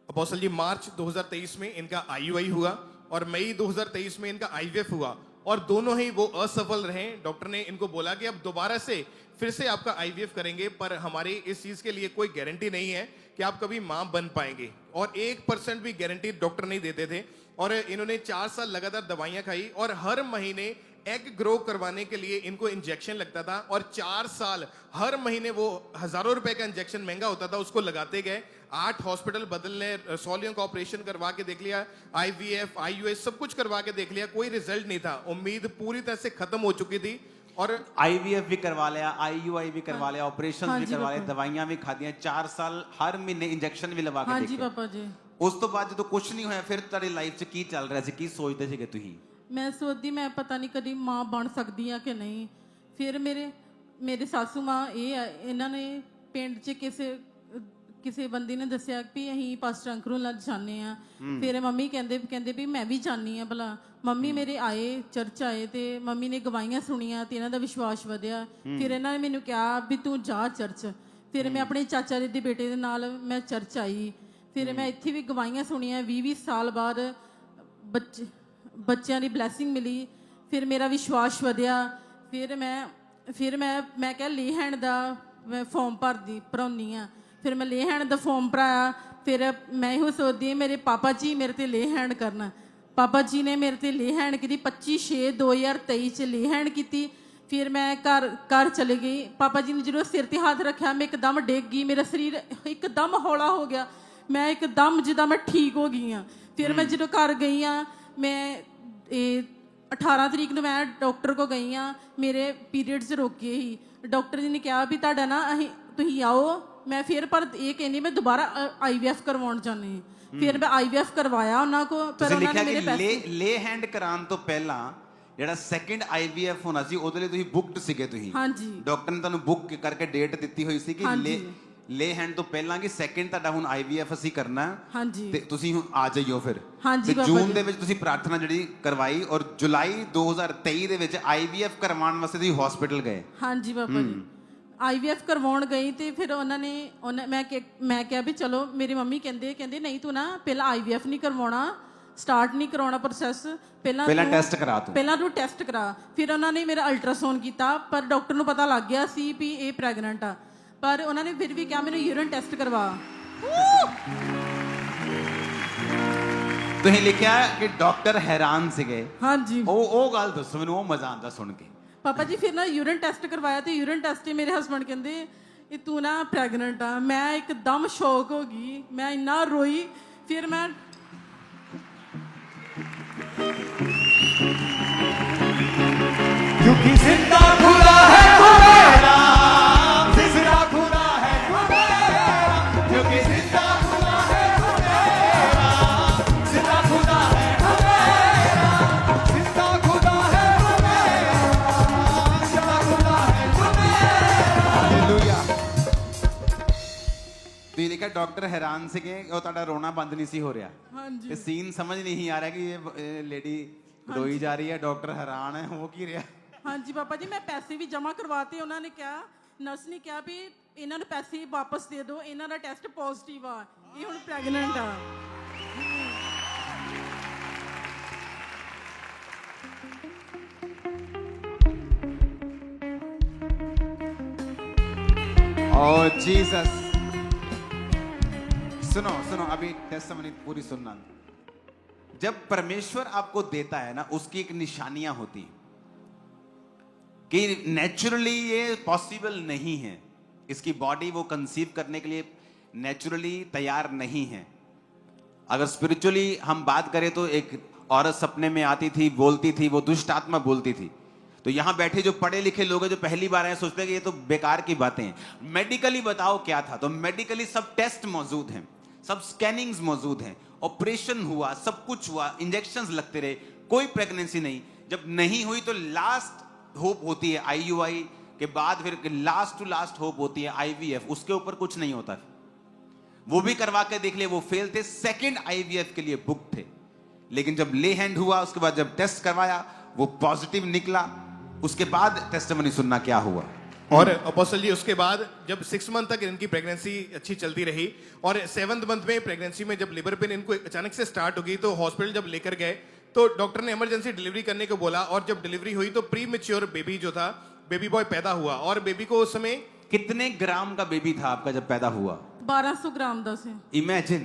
[SPEAKER 2] अपोस्टल जी, मार्च 2023 में इनका IUI हुआ और मई 2023 में इनका IVF हुआ और दोनों ही वो असफल रहे। डॉक्टर ने इनको बोला कि अब दोबारा से फिर से आपका IVF करेंगे, पर हमारी इस चीज के लिए कोई गारंटी नहीं है कि आप कभी मां बन पाएंगे, और 1% भी गारंटी डॉक्टर नहीं देते थे। और इन्होंने 4 साल लगातार दवाइयां खाई और हर महीने एग ग्रो करवाने के लिए इनको इंजेक्शन लगता था और 4 साल हर महीने वो हजारों रुपए का इंजेक्शन महंगा होता था, उसको लगाते गए। 8 हॉस्पिटल बदलने, सोलियों का ऑपरेशन करवा के देख लिया, IVF IUI सब कुछ करवा के देख लिया, कोई रिजल्ट नहीं था। उम्मीद पूरी तरह से खत्म हो चुकी थी। और
[SPEAKER 1] IVF भी करवा लिया, IUI भी करवा लिया, ऑपरेशन
[SPEAKER 3] हाँ
[SPEAKER 1] भी
[SPEAKER 3] जी
[SPEAKER 1] करवा लिया,
[SPEAKER 3] पापा।
[SPEAKER 1] दवाइयां भी खा दी, 4 साल हर महीने इंजेक्शन भी लगा
[SPEAKER 3] हाँ
[SPEAKER 1] के
[SPEAKER 3] जी
[SPEAKER 1] देखे।
[SPEAKER 3] पापा जी।
[SPEAKER 1] ਉਸ ਤੋਂ ਬਾਅਦ ਜਦੋਂ ਕੁਝ ਨਹੀਂ ਹੋਇਆ ਫਿਰ ਤੁਹਾਡੀ ਲਾਈਫ 'ਚ ਕੀ ਚੱਲ ਰਿਹਾ ਸੀ, ਕੀ ਸੋਚਦੇ ਸੀਗੇ ਤੁਸੀਂ?
[SPEAKER 3] ਮੈਂ ਸੋਚਦੀ ਮੈਂ ਪਤਾ ਨਹੀਂ ਕਦੀ ਮਾਂ ਬਣ ਸਕਦੀ ਆ ਕਿ ਨਹੀਂ। ਫਿਰ ਮੇਰੇ ਸਾਸੂ ਮਾਂ ਇਹਨਾਂ ਨੇ ਪਿੰਡ 'ਚ ਕਿਸੇ ਬੰਦੇ ਨੇ ਦੱਸਿਆ ਵੀ ਅਸੀਂ ਪਾਸਟਰ ਅੰਕਲ ਨਾਲ ਜਾਂਦੇ ਆ। ਫਿਰ ਮੰਮੀ ਕਹਿੰਦੇ ਵੀ ਮੈਂ ਵੀ ਜਾਣੀ ਆ ਭਲਾ। ਮੰਮੀ ਮੇਰੇ ਆਏ, ਚਰਚ ਆਏ ਤੇ ਮੰਮੀ ਨੇ ਗਵਾਹੀਆਂ ਸੁਣੀਆਂ ਤੇ ਇਹਨਾਂ ਦਾ ਵਿਸ਼ਵਾਸ ਵਧਿਆ। ਫਿਰ ਇਹਨਾਂ ਨੇ ਮੈਨੂੰ ਕਿਹਾ ਵੀ ਤੂੰ ਜਾ ਚਰਚ। ਫਿਰ ਮੈਂ ਆਪਣੇ ਚਾਚਾ ਜੀ ਦੇ ਬੇਟੇ ਦੇ ਨਾਲ ਮੈਂ ਚਰਚ ਆਈ। ਫਿਰ ਮੈਂ ਇੱਥੇ ਵੀ ਗਵਾਹੀਆਂ ਸੁਣੀਆਂ। 20 ਸਾਲ ਬਾਅਦ ਬੱਚਿਆਂ ਦੀ ਬਲੈਸਿੰਗ ਮਿਲੀ। ਫਿਰ ਮੇਰਾ ਵਿਸ਼ਵਾਸ ਵਧਿਆ। ਫਿਰ ਮੈਂ ਕਿਹਾ ਲੇ ਹੈਂਡ ਦਾ ਮੈਂ ਫਾਰਮ ਭਰਾਉਣੀ ਆ। ਫਿਰ ਮੈਂ ਲੇ ਹੈਂਡ ਦਾ ਫਾਰਮ ਭਰਾਇਆ। ਫਿਰ ਮੈਂ ਇਹੋ ਸੋਚਦੀ ਹਾਂ ਮੇਰੇ ਪਾਪਾ ਜੀ ਮੇਰੇ ਤੇ ਲੇ ਹੈਂਡ ਕਰਨਾ। ਪਾਪਾ ਜੀ ਨੇ ਮੇਰੇ ਤੇ ਲੇ ਹੈਂਡ ਕੀਤੀ। 25/6/2023 ਚ ਲੇ ਹੈਂਡ ਕੀਤੀ। ਫਿਰ ਮੈਂ ਘਰ ਚਲੇ ਗਈ। ਪਾਪਾ ਜੀ ਨੇ ਜਦੋਂ ਸਿਰ ਤੇ ਹੱਥ ਰੱਖਿਆ ਮੈਂ ਇੱਕਦਮ ਡਿੱਗ ਗਈ। ਮੇਰਾ ਸਰੀਰ ਇੱਕਦਮ ਹੌਲਾ ਹੋ ਗਿਆ। ਮੈਂ ਇੱਕਦਮ ਜਿੱਦਾਂ ਮੈਂ ਠੀਕ ਹੋ ਗਈ ਹਾਂ। ਫਿਰ ਮੈਂ ਜਦੋਂ ਘਰ ਗਈ ਹਾਂ, ਮੈਂ 18 ਤਰੀਕ ਨੂੰ ਮੈਂ ਡਾਕਟਰ ਕੋਲ ਗਈ ਹਾਂ। ਮੇਰੇ ਪੀਰੀਅਡਸ ਰੁਕੇ ਸੀ। ਡਾਕਟਰ ਜੀ ਨੇ ਕਿਹਾ ਵੀ ਤੁਹਾਡਾ ਨਾ ਤੁਸੀਂ ਆਓ। ਮੈਂ ਫਿਰ ਪਰ ਇਹ ਕਹਿੰਦੀ ਮੈਂ ਦੁਬਾਰਾ IVF ਕਰਵਾਉਣ ਚਾਹੁੰਦੀ ਹਾਂ। ਫਿਰ ਮੈਂ IVF ਕਰਵਾਇਆ ਉਹਨਾਂ ਕੋ। ਪਰ ਉਹਨਾਂ ਨੇ ਮੇਰੇ ਪੈਸੇ
[SPEAKER 1] ਲੇ ਹੈਂਡ ਕਰਾਉਣ ਤੋਂ ਪਹਿਲਾਂ ਜਿਹੜਾ ਸੈਕੰਡ IVF ਹੋਣਾ ਸੀ ਉਹਦੇ ਲਈ ਤੁਸੀਂ ਬੁੱਕਡ ਸੀਗੇ ਤੁਸੀਂ?
[SPEAKER 3] ਹਾਂਜੀ।
[SPEAKER 1] ਡਾਕਟਰ ਨੇ ਤੁਹਾਨੂੰ ਬੁੱਕ ਕਰਕੇ ਡੇਟ ਦਿੱਤੀ ਹੋਈ ਸੀ ਕਿ
[SPEAKER 3] ਹਾਂਜੀ।
[SPEAKER 1] ਲੇ ਹੈਂਡ ਤੋਂ ਪਹਿਲਾਂ ਕਿ ਸੈਕੰਡ ਤੁਹਾਡਾ ਹੁਣ IVF ਅਸੀਂ ਕਰਨਾ
[SPEAKER 3] ਹਾਂਜੀ।
[SPEAKER 1] ਤੇ ਤੁਸੀਂ ਹੁਣ ਆ ਜਾਈਓ। ਫਿਰ
[SPEAKER 3] ਹਾਂਜੀ
[SPEAKER 1] ਤੇ
[SPEAKER 3] ਬਾਬਾ
[SPEAKER 1] ਜੂਨ
[SPEAKER 3] ਜੀ।
[SPEAKER 1] ਦੇ ਵਿੱਚ ਤੁਸੀਂ ਪ੍ਰਾਰਥਨਾ ਜਿਹੜੀ ਕਰਵਾਈ ਔਰ ਜੁਲਾਈ 2023 ਦੇ ਵਿੱਚ IVF ਕਰਵਾਉਣ ਵਾਸਤੇ ਤੁਸੀਂ ਹਸਪੀਟਲ ਗਏ।
[SPEAKER 3] ਹਾਂਜੀ ਬਾਬਾ ਜੀ। IVF ਕਰਵਾਉਣ ਗਈ ਤੇ ਫਿਰ ਮੈਂ ਕਿਹਾ ਵੀ ਚਲੋ। ਮੇਰੀ ਮੰਮੀ ਕਹਿੰਦੇ ਨਹੀਂ ਤੂੰ ਨਾ ਪਹਿਲਾਂ IVF ਨਹੀਂ ਕਰਵਾਉਣਾ, ਸਟਾਰਟ ਨਹੀਂ ਕਰਾਉਣਾ ਪ੍ਰੋਸੈਸ।
[SPEAKER 1] ਪਹਿਲਾਂ ਟੈਸਟ ਕਰਾ ਤੂੰ।
[SPEAKER 3] ਪਹਿਲਾਂ ਤੂੰ ਟੈਸਟ ਕਰਾ। ਫਿਰ ਉਹਨਾਂ ਨੇ ਮੇਰਾ ਅਲਟਰਾਸਾਊਂਡ ਕੀਤਾ ਪਰ ਡਾਕਟਰ ਨੂੰ ਪਤਾ ਲੱਗ ਗਿਆ ਸੀ ਵੀ ਇਹ ਪ੍ਰੈਗਨੈਂਟ ਆ। ਪਰ ਉਹਨਾਂ ਨੇ ਫਿਰ ਵੀ ਕਿਹਾ ਮੈਨੂੰ ਯੂਰਿਨ ਟੈਸਟ ਕਰਵਾ।
[SPEAKER 1] ਤੁਸੀਂ ਲਿਖਿਆ ਕਿ ਡਾਕਟਰ ਹੈਰਾਨ ਸੀਗੇ।
[SPEAKER 3] ਹਾਂਜੀ।
[SPEAKER 1] ਉਹ ਗੱਲ ਦੱਸੋ ਮੈਨੂੰ, ਉਹ ਮਜ਼ਾ ਆਉਂਦਾ ਸੁਣ ਕੇ।
[SPEAKER 3] ਪਾਪਾ ਜੀ ਫਿਰ ਨਾ ਯੂਰਿਨ ਟੈਸਟ ਕਰਵਾਇਆ ਤੇ ਯੂਰਿਨ ਟੈਸਟ 'ਚ ਮੇਰੇ ਹਸਬੰਡ ਕਹਿੰਦੇ ਇਹ ਤੂੰ ਨਾ ਪ੍ਰੈਗਨੈਂਟ ਆ। ਮੈਂ ਇੱਕਦਮ ਸ਼ੌਕ ਹੋ ਗਈ। ਮੈਂ ਇੰਨਾ ਰੋਈ। ਫਿਰ ਮੈਂ
[SPEAKER 4] क्योंकि जिंदा खुदा है खुदा, जिंदा खुदा है खुदा, क्योंकि जिंदा खुदा है खुदा, जिंदा खुदा है खुदा, जिंदा खुदा है खुदा, जिंदा खुदा है खुदा। हालेलुया।
[SPEAKER 1] ਤੁਸੀਂ ਲਿਖਿਆ ਡਾਕਟਰ ਹੈਰਾਨ ਸੀਗੇ। ਉਹ ਤੁਹਾਡਾ ਰੋਣਾ ਬੰਦ ਨਹੀਂ ਸੀ ਹੋ ਰਿਹਾ।
[SPEAKER 3] ਹਾਂਜੀ।
[SPEAKER 1] ਇਹ ਸੀਨ ਸਮਝ ਨਹੀਂ ਆ ਰਿਹਾ ਕਿ ਇਹ ਲੇਡੀ ਰੋਈ ਜਾ ਰਹੀ ਹੈ, ਡਾਕਟਰ ਹੈਰਾਨ ਹੈ, ਹੋ ਕੀ ਰਿਹਾ?
[SPEAKER 3] ਹਾਂਜੀ ਪਾਪਾ ਜੀ। ਮੈਂ ਪੈਸੇ ਵੀ ਜਮ੍ਹਾਂ ਕਰਵਾਤੇ। ਉਹਨਾਂ ਨੇ ਕਿਹਾ, ਨਰਸ ਨੇ ਕਿਹਾ ਵੀ ਇਹਨਾਂ ਨੂੰ ਪੈਸੇ ਵਾਪਸ ਦੇ ਦਿਓ, ਇਹਨਾਂ ਦਾ ਟੈਸਟ ਪੋਜ਼ਿਟਿਵ ਆ, ਇਹ ਹੁਣ ਪ੍ਰੈਗਨੈਂਟ ਆ।
[SPEAKER 1] ओह जीसस। सुनो अभी टेस्टिमनी पूरी सुनना। जब परमेश्वर आपको देता है ना, उसकी एक निशानियां होती हैं कि नेचुरली ये पॉसिबल नहीं है। इसकी बॉडी वो कंसीव करने के लिए नेचुरली तैयार नहीं है। अगर स्पिरिचुअली हम बात करें तो एक औरत सपने में आती थी, बोलती थी, वो दुष्ट आत्मा बोलती थी। तो यहां बैठे जो पढ़े लिखे लोग हैं, जो पहली बार आए, सोचते हैं कि ये तो बेकार की बातें हैं। मेडिकली बताओ क्या था? तो मेडिकली सब टेस्ट मौजूद हैं, सब स्कैनिंग्स मौजूद हैं, ऑपरेशन हुआ, सब कुछ हुआ, इंजेक्शंस लगते रहे, कोई प्रेगनेंसी नहीं। जब नहीं हुई तो लास्ट होप होती है IUI के बाद, फिर लास्ट टू लास्ट होप होती है IVF। उसके ऊपर कुछ नहीं होता। वो भी करवा के देख लिए, वो फेल थे। सेकंड IVF के लिए बुक थे। लेकिन जब ले हैंड हुआ, उसके बाद जब टेस्ट करवाया, वो पॉजिटिव निकला। उसके बाद टेस्टिमनी सुनना क्या हुआ।
[SPEAKER 2] और अपोस्टल जी उसके बाद जब 6 मंथ तक इनकी प्रेगनेंसी अच्छी चलती रही और 7th मंथ में प्रेगनेंसी में जब लिवर पेन इनको अचानक से स्टार्ट हो गई, तो हॉस्पिटल जब लेकर गए तो डॉक्टर ने इमरजेंसी डिलीवरी करने को बोला। और जब डिलीवरी हुई तो प्री मैच्योर बेबी जो था, बेबी बॉय पैदा हुआ। और बेबी को उस समय
[SPEAKER 1] कितने ग्राम का बेबी था आपका जब पैदा हुआ?
[SPEAKER 3] 1200 ग्राम ਦਾ ਸੀ।
[SPEAKER 1] इमेजिन।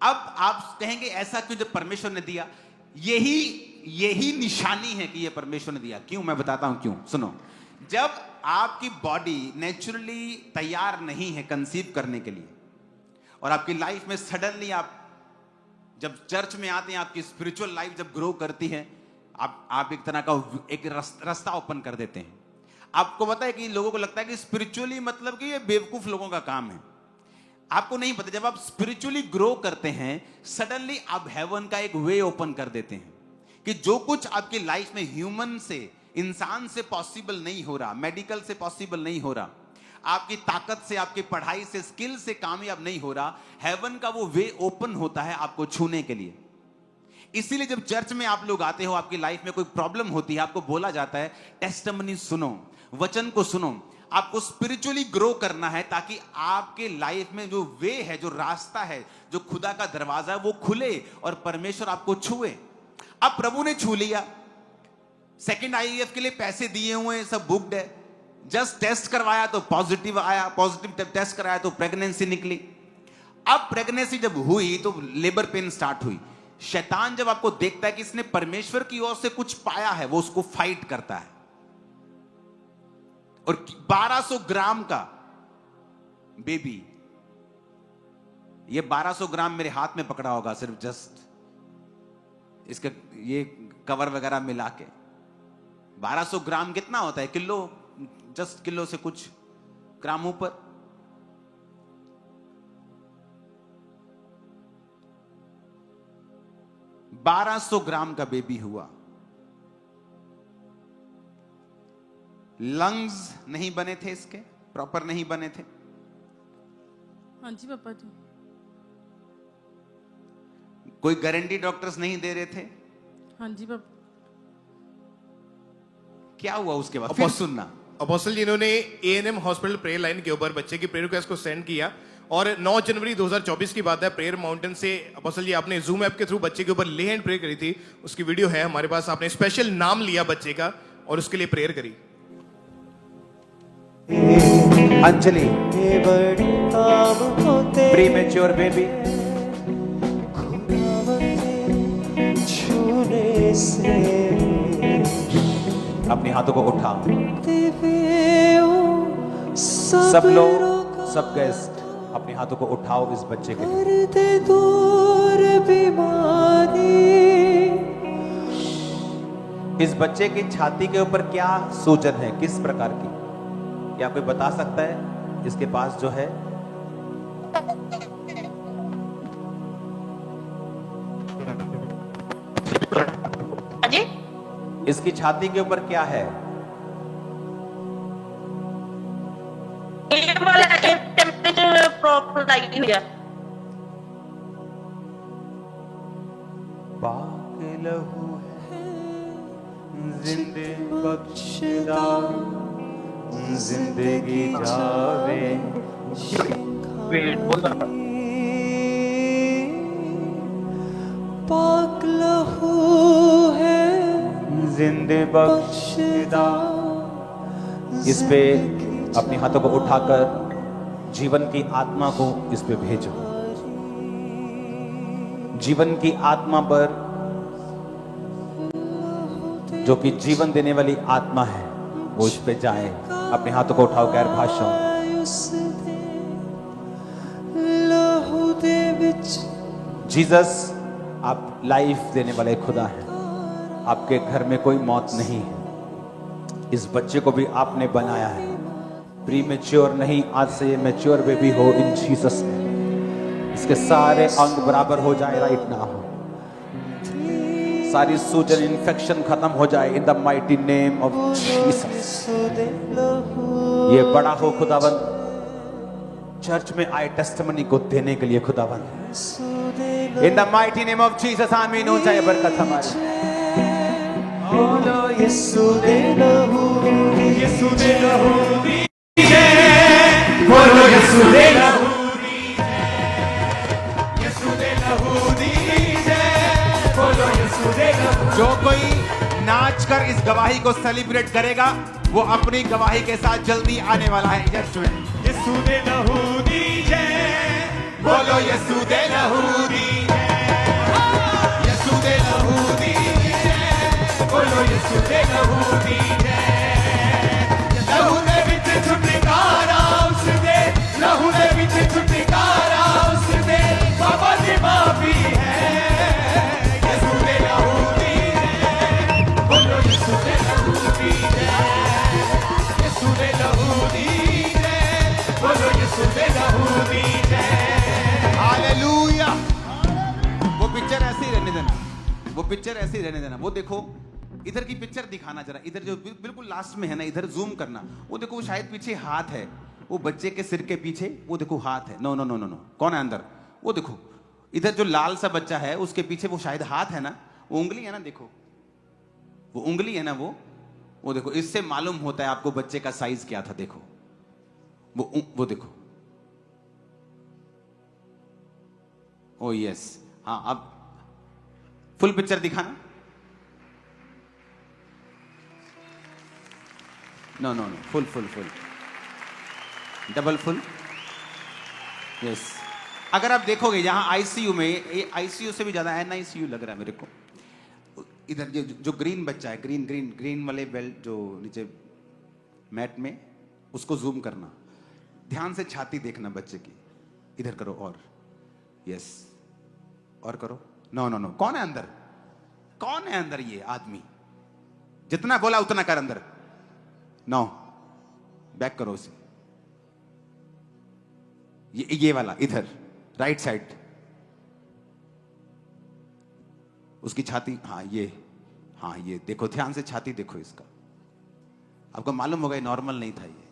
[SPEAKER 1] अब आप कहेंगे ऐसा क्यों जब परमेश्वर ने दिया? यही निशानी है कि ये परमेश्वर ने दिया। क्यों? मैं बताता हूं क्यों। सुनो, जब आपकी बॉडी नेचुरली तैयार नहीं है कंसीव करने के लिए, और आपकी लाइफ में सडनली आप जब चर्च में आते हैं, आपकी स्पिरिचुअल लाइफ जब ग्रो करती है, आप एक तरह का एक रास्ता ओपन कर देते हैं। आपको पता है कि लोगों को लगता है कि स्पिरिचुअली मतलब कि ये बेवकूफ लोगों का काम है। आपको नहीं पता, जब आप स्पिरिचुअली ग्रो करते हैं, सडनली आप हेवन का एक वे ओपन कर देते हैं कि जो कुछ आपकी लाइफ में ह्यूमन से, इंसान से पॉसिबल नहीं हो रहा, मेडिकल से पॉसिबल नहीं हो रहा, आपकी ताकत से, आपकी पढ़ाई से, स्किल से कामयाब नहीं हो रहा, हेवन का वो वे ओपन होता है आपको छूने के लिए। इसीलिए जब चर्च में आप लोग आते हो, आपकी लाइफ में कोई प्रॉब्लम होती है, आपको बोला जाता है टेस्टिमनी सुनो, वचन को सुनो। आपको स्पिरिचुअली ग्रो करना है ताकि आपके लाइफ में जो वे है, जो रास्ता है, जो खुदा का दरवाजा है, वो खुले और परमेश्वर आपको छुए। अब प्रभु ने छू लिया, सेकंड आईवीएफ के लिए पैसे दिए हुए हैं, सब बुक्ड है, जस्ट टेस्ट करवाया तो पॉजिटिव आया, पॉजिटिव टेस्ट कराया तो प्रेगनेंसी निकली। अब प्रेगनेंसी जब हुई तो लेबर पेन स्टार्ट हुई। शैतान जब आपको देखता है कि इसने परमेश्वर की ओर से कुछ पाया है, वो उसको फाइट करता है। और 1200 ग्राम का बेबी, ये 1200 ग्राम मेरे हाथ में पकड़ा होगा, सिर्फ जस्ट इसके ये कवर वगैरह मिला के। 1200 ग्राम कितना होता है? किलो, जस्ट किलो से कुछ ग्राम ऊपर। $1200 ग्राम का बेबी हुआ। लंग्स नहीं बने थे, इसके प्रॉपर नहीं बने थे।
[SPEAKER 3] हाँ जी पापा जी।
[SPEAKER 1] कोई गारंटी डॉक्टर्स नहीं दे रहे थे।
[SPEAKER 3] हाँ जी पापा।
[SPEAKER 1] क्या हुआ उसके बाद? फिर सुनना।
[SPEAKER 2] अपोस्टल जी, इन्होंने एएनएम हॉस्पिटल प्रेयर लाइन के ऊपर बच्चे की प्रेयर रिक्वेस्ट को सेंड किया और 9 जनवरी 2024 की बात है, प्रेयर माउंटेन से अपोस्टल जी आपने जूम ऐप के थ्रू बच्चे के ऊपर ले हैंड प्रेयर करी थी। उसकी वीडियो है हमारे पास। आपने स्पेशल नाम लिया बच्चे का और उसके लिए प्रेयर करी।
[SPEAKER 4] अंजलि, प्रीमेच्योर बेबी, छूने से
[SPEAKER 1] अपने हाथों को उठा।
[SPEAKER 4] सब लोग, सब गेस्ट अपने हाथों को उठाओ इस बच्चे के लिए।
[SPEAKER 5] दूर बीमारी,
[SPEAKER 4] इस बच्चे की छाती के ऊपर क्या सूजन है, किस प्रकार की? क्या कोई बता सकता है इसके पास जो है?
[SPEAKER 6] जी,
[SPEAKER 4] इसकी छाती के ऊपर क्या है?
[SPEAKER 6] ये वाला टेम्परेचर प्रॉपर लाइट नहीं है।
[SPEAKER 4] पाक लहू है जिंदे बख्शदा, जिंदगी जावे।
[SPEAKER 5] पाक लहू है
[SPEAKER 4] जिंदे बख्शदा। इस पे अपने हाथों को उठाकर जीवन की आत्मा को इस पे भेजो। जीवन की आत्मा पर, जो कि जीवन देने वाली आत्मा है, वो इस पे जाए। अपने हाथों को उठाओ गैर भाषा। जीसस, आप लाइफ देने वाले खुदा हैं। आपके घर में कोई मौत नहीं है। इस बच्चे को भी आपने बनाया है, प्रीमेच्योर नहीं, आज से ये मैच्योर बेबी हो इन जीसस नेम। इसके सारे अंग बराबर हो जाए राइट नाउ। सारी सूजन, इन्फेक्शन खत्म हो जाए in the mighty name of Jesus. ये बड़ा हो खुदावंद, चर्च में आए टेस्टिमनी को देने के लिए खुदावंद। In the mighty name of Jesus आमीन। हो जाए बरकत हमारी।
[SPEAKER 5] बोलो यीशु दे लहू,
[SPEAKER 4] यीशु दे लहू,
[SPEAKER 5] बोलो यीशु दे लहू, बोलो यीशु दे लहू।
[SPEAKER 1] जो कोई नाच कर इस गवाही को सेलिब्रेट करेगा, वो अपनी गवाही के साथ जल्दी आने वाला है।
[SPEAKER 5] यीशु दे लहू दीजे,
[SPEAKER 1] बोलो यीशु दे लहू दीजे, यीशु दे लहू दीजे,
[SPEAKER 5] बोलो यीशु दे लहू दीजे। लहू दे विच छुटकारा उस दे, लहू दे विच छुटकारा उस
[SPEAKER 1] ऐसे ही रहने देना, वो पिक्चर ऐसे ही रहने देना। वो देखो इधर की पिक्चर दिखाना जरा, इधर जो बिल्कुल लास्ट में है ना, इधर जूम करना। वो देखो शायद पीछे हाथ है, वो बच्चे के सिर के पीछे वो देखो हाथ है। No no no no no, कौन है अंदर? वो देखो इधर जो लाल सा बच्चा है उसके पीछे वो शायद हाथ है ना, वो उंगली है ना, देखो वो उंगली है ना, वो देखो। इससे मालूम होता है आपको बच्चे का साइज क्या था। देखो वो देखो। ओ यस, हाँ अब फुल पिक्चर दिखाना। No no no, full full full, double full, yes. अगर आप देखोगे यहां आईसीयू में, आईसीयू से भी ज्यादा एनआईसीयू लग रहा है मेरे को। इधर जो ग्रीन बच्चा है, ग्रीन ग्रीन ग्रीन वाले बेल्ट जो नीचे मैट में, उसको जूम करना, ध्यान से छाती देखना बच्चे की। इधर करो और, यस, और करो। नो नो नो, कौन है अंदर? कौन है अंदर? ये आदमी जितना बोला उतना कर अंदर। नो, बैक करो उसे। ये वाला इधर राइट साइड, उसकी छाती, हाँ ये देखो, ध्यान से छाती देखो इसका। आपको मालूम होगा ये नॉर्मल नहीं था। ये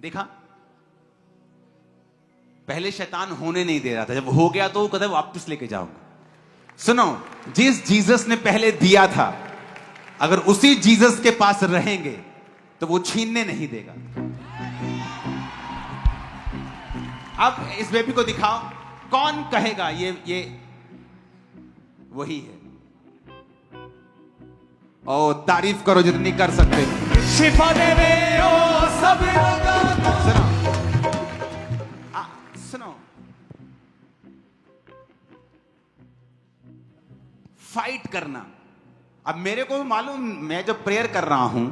[SPEAKER 1] देखा, पहले शैतान होने नहीं दे रहा था, जब हो गया तो वो कहता वापस लेके जाऊंगा। सुनो, जिस जीसस ने पहले दिया था, अगर उसी जीसस के पास रहेंगे तो वो छीनने नहीं देगा। अब इस बेबी को दिखाओ, कौन कहेगा ये वही है? ओ तारीफ करो जितनी कर सकते हो।
[SPEAKER 5] शिफा देवे ओ सब लोगों को।
[SPEAKER 1] सुनो, फाइट करना। अब मेरे को मालूम, मैं जब प्रेयर कर रहा हूं,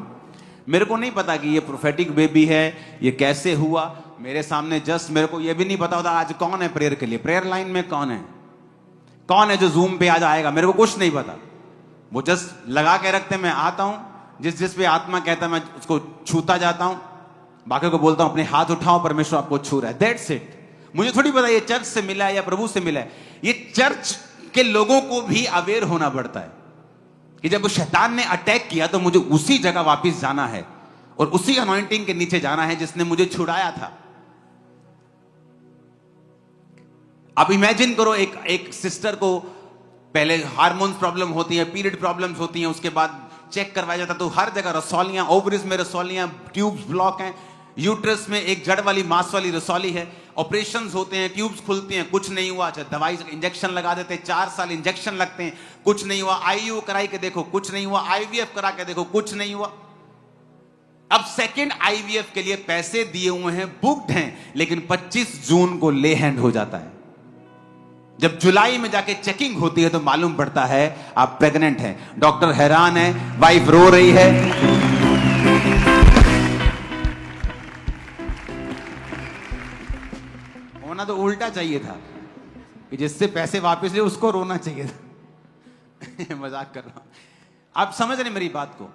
[SPEAKER 1] मेरे को नहीं पता कि ये प्रोफेटिक बेबी है, ये कैसे हुआ मेरे सामने। जस्ट मेरे को ये भी नहीं पता होता आज कौन है प्रेयर के लिए, प्रेयर लाइन में कौन है जो जूम पे आज आएगा, मेरे को कुछ नहीं पता। वो जस्ट लगा के रखते, मैं आता हूं, जिस पे आत्मा कहता है मैं उसको छूता जाता हूं, बाकी को बोलता हूं अपने हाथ उठाओ, परमेश्वर आपको छू रहा है, दैट्स इट। मुझे थोड़ी पता ये चर्च से मिला है या प्रभु से मिला है। ये चर्च के लोगों को भी अवेयर होना पड़ता है कि जब शैतान ने अटैक किया तो मुझे उसी जगह वापस जाना है और उसी अनॉइंटिंग के नीचे जाना है जिसने मुझे छुड़ाया था। अब इमेजिन करो, एक सिस्टर को पहले हार्मोन्स प्रॉब्लम होती है, पीरियड प्रॉब्लम्स होती हैं, उसके बाद चेक करवाया जाता तो हर जगह रसौलियां, ओवरीज में रसौलियां, ट्यूब्स ब्लॉक हैं, यूट्रस में एक जड़ वाली मांस वाली रसौली है, ऑपरेशंस होते हैं, ट्यूब्स खुलती हैं, कुछ नहीं हुआ। अच्छा, दवाई इंजेक्शन लगा देते हैं, 4 साल इंजेक्शन लगते हैं, कुछ नहीं हुआ। आईयू कराई के देखो, कुछ नहीं हुआ। आईवीएफ करा के देखो, कुछ नहीं हुआ। अब सेकंड आईवीएफ के लिए पैसे दिए हुए हैं, बुक्ड हैं, लेकिन 25 जून को ले हैंड हो जाता है। जब जुलाई में जाके चेकिंग होती है तो मालूम पड़ता है आप प्रेग्नेंट हैं। डॉक्टर हैरान है, वाइफ रो रही है। होना तो उल्टा चाहिए था कि जिससे पैसे वापस ले उसको रोना चाहिए था। मजाक कर रहा हूं, आप समझ रहे मेरी बात को।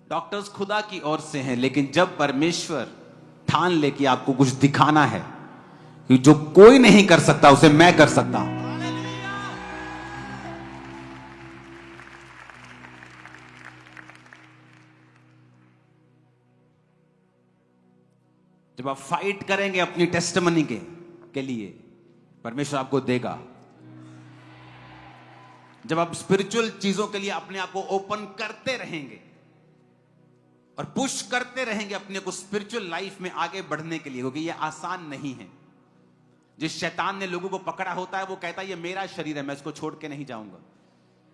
[SPEAKER 1] डॉक्टर्स खुदा की ओर से हैं, लेकिन जब परमेश्वर ठान ले कि आपको कुछ दिखाना है कि जो कोई नहीं कर सकता उसे मैं कर सकता हूं। जब आप फाइट करेंगे अपनी टेस्टिमनी के लिए, परमेश्वर आपको देगा। जब आप स्पिरिचुअल चीजों के लिए अपने आप को ओपन करते रहेंगे और पुश करते रहेंगे अपने को स्पिरिचुअल लाइफ में आगे बढ़ने के लिए, क्योंकि ये आसान नहीं है। जिस शैतान ने लोगों को पकड़ा होता है वो कहता है ये मेरा शरीर है, मैं इसको छोड़ के नहीं जाऊंगा।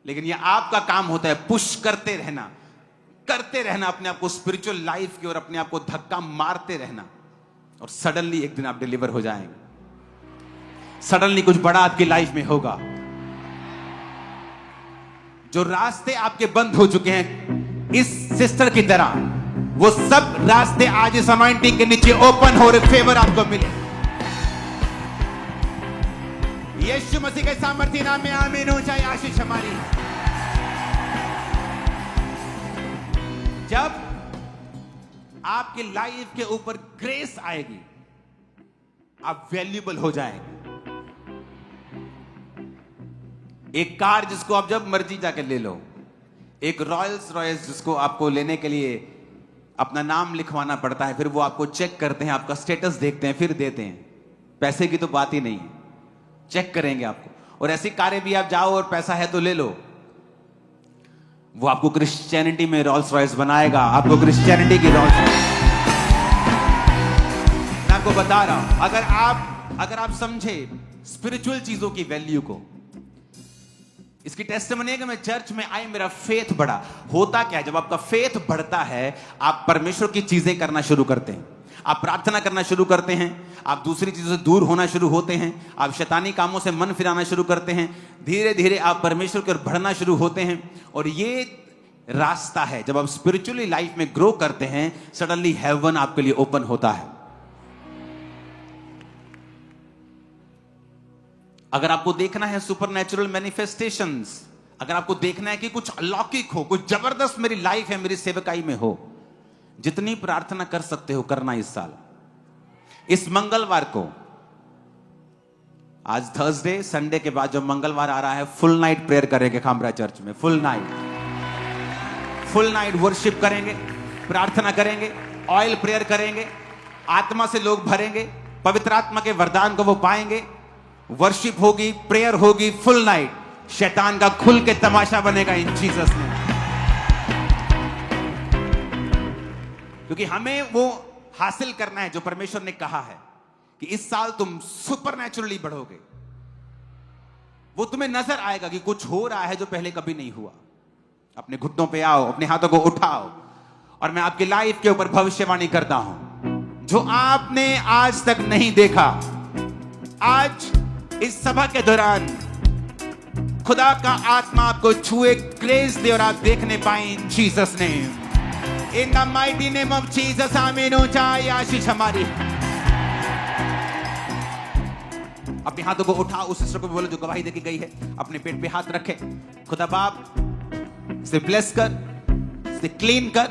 [SPEAKER 1] लेकिन ये आपका काम होता है पुश करते रहना अपने आप को स्पिरिचुअल लाइफ की ओर, अपने आप को धक्का मारते रहना, और सडनली एक दिन आप डिलीवर हो जाएंगे। सडनली कुछ बड़ा आपकी लाइफ में होगा। जो रास्ते आपके बंद हो चुके हैं इस सिस्टर की तरह, वो सब रास्ते आज इस अनॉइंटिंग के नीचे ओपन हो रहे, फेवर आपको मिले। यीशु मसीह के सामर्थ्य नाम में आमीन हो जाए। आशीष हमारी। जब आपकी लाइफ के ऊपर ग्रेस आएगी, आप वैल्यूएबल हो जाएंगे। एक कार जिसको आप जब मर्जी जाके ले लो, एक रॉयल्स रॉयल्स जिसको आपको लेने के लिए अपना नाम लिखवाना पड़ता है, फिर वो आपको चेक करते हैं, आपका स्टेटस देखते हैं, फिर देते हैं। पैसे की तो बात ही नहीं है, चेक करेंगे आपको। और ऐसी कारें भी आप जाओ और पैसा है तो ले लो, वो आपको क्रिश्चियनिटी में रॉल्स रॉयस बनाएगा, आपको क्रिश्चियनिटी की रॉल्स रॉयस। मैं आपको बता रहा हूं, अगर आप समझे स्पिरिचुअल चीजों की वैल्यू को, इसकी टेस्टिमनी है कि मैं चर्च में आई, मेरा फेथ बढ़ा। होता क्या है, जब आपका फेथ बढ़ता है, आप परमेश्वर की चीजें करना शुरू करते हैं, आप प्रार्थना करना शुरू करते हैं, आप दूसरी चीजों से दूर होना शुरू होते हैं, आप शैतानी कामों से मन फिराना शुरू करते हैं, धीरे धीरे आप परमेश्वर की ओर बढ़ना शुरू होते हैं। और ये रास्ता है, जब आप स्पिरिचुअली लाइफ में ग्रो करते हैं, सडनली हेवन आपके लिए ओपन होता है। अगर आपको देखना है सुपरनैचुरल मैनिफेस्टेशंस, अगर आपको देखना है कि कुछ अलौकिक हो, कुछ जबरदस्त मेरी लाइफ है, मेरी सेवकाई में हो, जितनी प्रार्थना कर सकते हो करना इस साल। इस मंगलवार को, आज थर्सडे, संडे के बाद जो मंगलवार आ रहा है, फुल नाइट प्रेयर करेंगे खामरा चर्च में। फुल नाइट वर्शिप करेंगे, प्रार्थना करेंगे, ऑयल प्रेयर करेंगे, आत्मा से लोग भरेंगे, पवित्र आत्मा के वरदान को वो पाएंगे, वर्शिप होगी, प्रेयर होगी, फुल नाइट। शैतान का खुल के तमाशा बनेगा इन जीसस ने, क्योंकि हमें वो हासिल करना है जो परमेश्वर ने कहा है कि इस साल तुम सुपरनैचुरली बढ़ोगे। वो तुम्हें नजर आएगा कि कुछ हो रहा है जो पहले कभी नहीं हुआ। अपने घुटनों पे आओ, अपने हाथों को उठाओ, और मैं आपकी लाइफ के ऊपर भविष्यवाणी करता हूं, जो आपने आज तक नहीं देखा, आज इस सभा के दौरान खुदा का आत्मा आपको छुए, ग्रेस दे और आप देखने पाए इन Jesus name, in the mighty name of Jesus. आमीन। ऊंचाई आशीष हमारी। अपने हाथों को उठाओ, उस सिस्टर को भी बोलो जो गवाही देके गई है, अपने पेट पे हाथ रखे। खुदा बाप, इसे ब्लेस कर, इसे क्लीन कर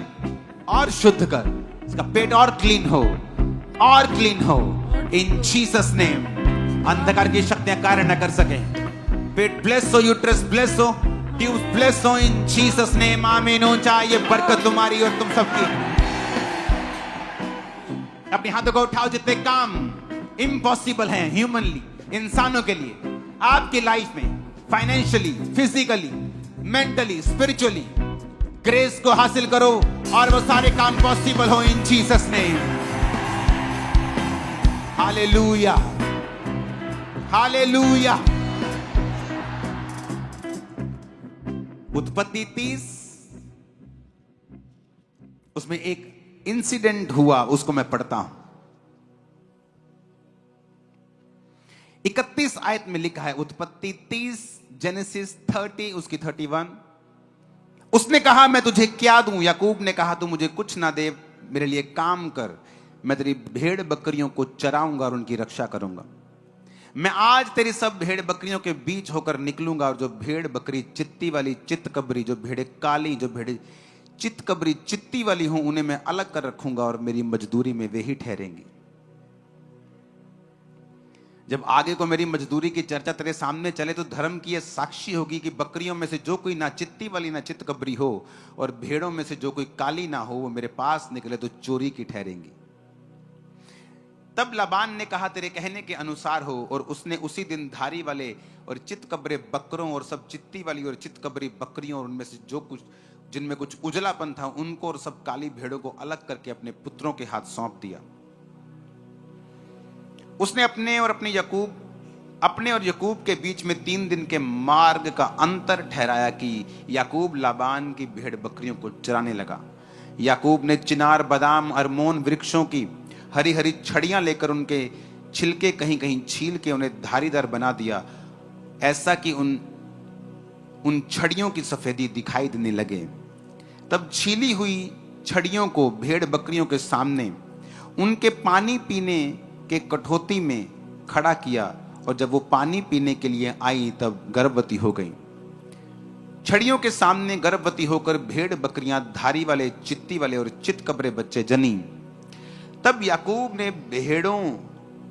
[SPEAKER 1] और शुद्ध कर, इसका पेट और क्लीन हो, और क्लीन हो इन जीसस नेम। अंधकार की शक्तियां कार्य न कर सके। पेट ब्लेस हो, यूट्रस ब्लेस हो, ट्यूब्स ब्लेस हो इन जीसस नेम। आमीन। ऊंचा ये बरकत तुम्हारी और तुम सबकी। अपने हाथों को उठाओ। जितने काम इम्पॉसिबल हैं ह्यूमनली, इंसानों के लिए, आपकी लाइफ में, financially, physically, mentally, spiritually, grace को हासिल करो और वो सारे काम पॉसिबल हो इन जीसस नेम। Hallelujah, hallelujah. उत्पत्ति 30, उसमें एक इंसिडेंट हुआ, उसको मैं पढ़ता हूं। 31 आयत में लिखा है, उत्पत्ति 30, जेनेसिस 30 उसकी 31। उसने कहा मैं तुझे क्या दूं? याकूब ने कहा तू मुझे कुछ ना दे, मेरे लिए काम कर, मैं तेरी भेड़ बकरियों को चराऊंगा और उनकी रक्षा करूंगा। मैं आज तेरी सब भेड़ बकरियों के बीच होकर निकलूंगा, और जो भेड़ बकरी चित्ती वाली चित्तकबरी, जो भेड़े काली, जो भेड़े चित्तकबरी चित्ती वाली हूं, उन्हें मैं अलग कर रखूंगा और मेरी मजदूरी में वे ही ठहरेंगी। जब आगे को मेरी मजदूरी की चर्चा तेरे सामने चले तो धर्म की यह साक्षी होगी कि बकरियों में से जो कोई ना चित्ती वाली ना चित्तकबरी हो, और भेड़ों में से जो कोई काली ना हो, वो मेरे पास निकले तो चोरी की ठहरेंगी। तब लाबान ने कहा तेरे कहने के अनुसार हो, और उसने उसी दिन धारी वाले और चित्तकबरे बकरों और सब चित्ती वाली और चित्तकबरी बकरियों और उनमें से जो कुछ जिनमें कुछ उजलापन था उनको और सब काली भेड़ों को अलग करके अपने पुत्रों के हाथ सौंप दिया। उसने अपने और याकूब के बीच में 3 दिन के मार्ग का अंतर ठहराया कि याकूब लाबान की भेड़ बकरियों को चराने लगा। याकूब ने चिनार, बादाम, अरमोन वृक्षों की हरी हरी छड़ियां लेकर उनके छिलके कहीं कहीं छील के उन्हें धारीदार बना दिया, ऐसा कि उन छड़ियों की सफेदी दिखाई देने लगे। तब छीली हुई छड़ियों को भेड़ बकरियों के सामने उनके पानी पीने के कठौती में खड़ा किया, और जब वो पानी पीने के लिए आई तब गर्भवती हो गई। छड़ियों के सामने गर्भवती होकर भेड़ बकरियां धारी वाले, चित्ती वाले और चित्तकबरे बच्चे जनी। तब याकूब ने भेड़ों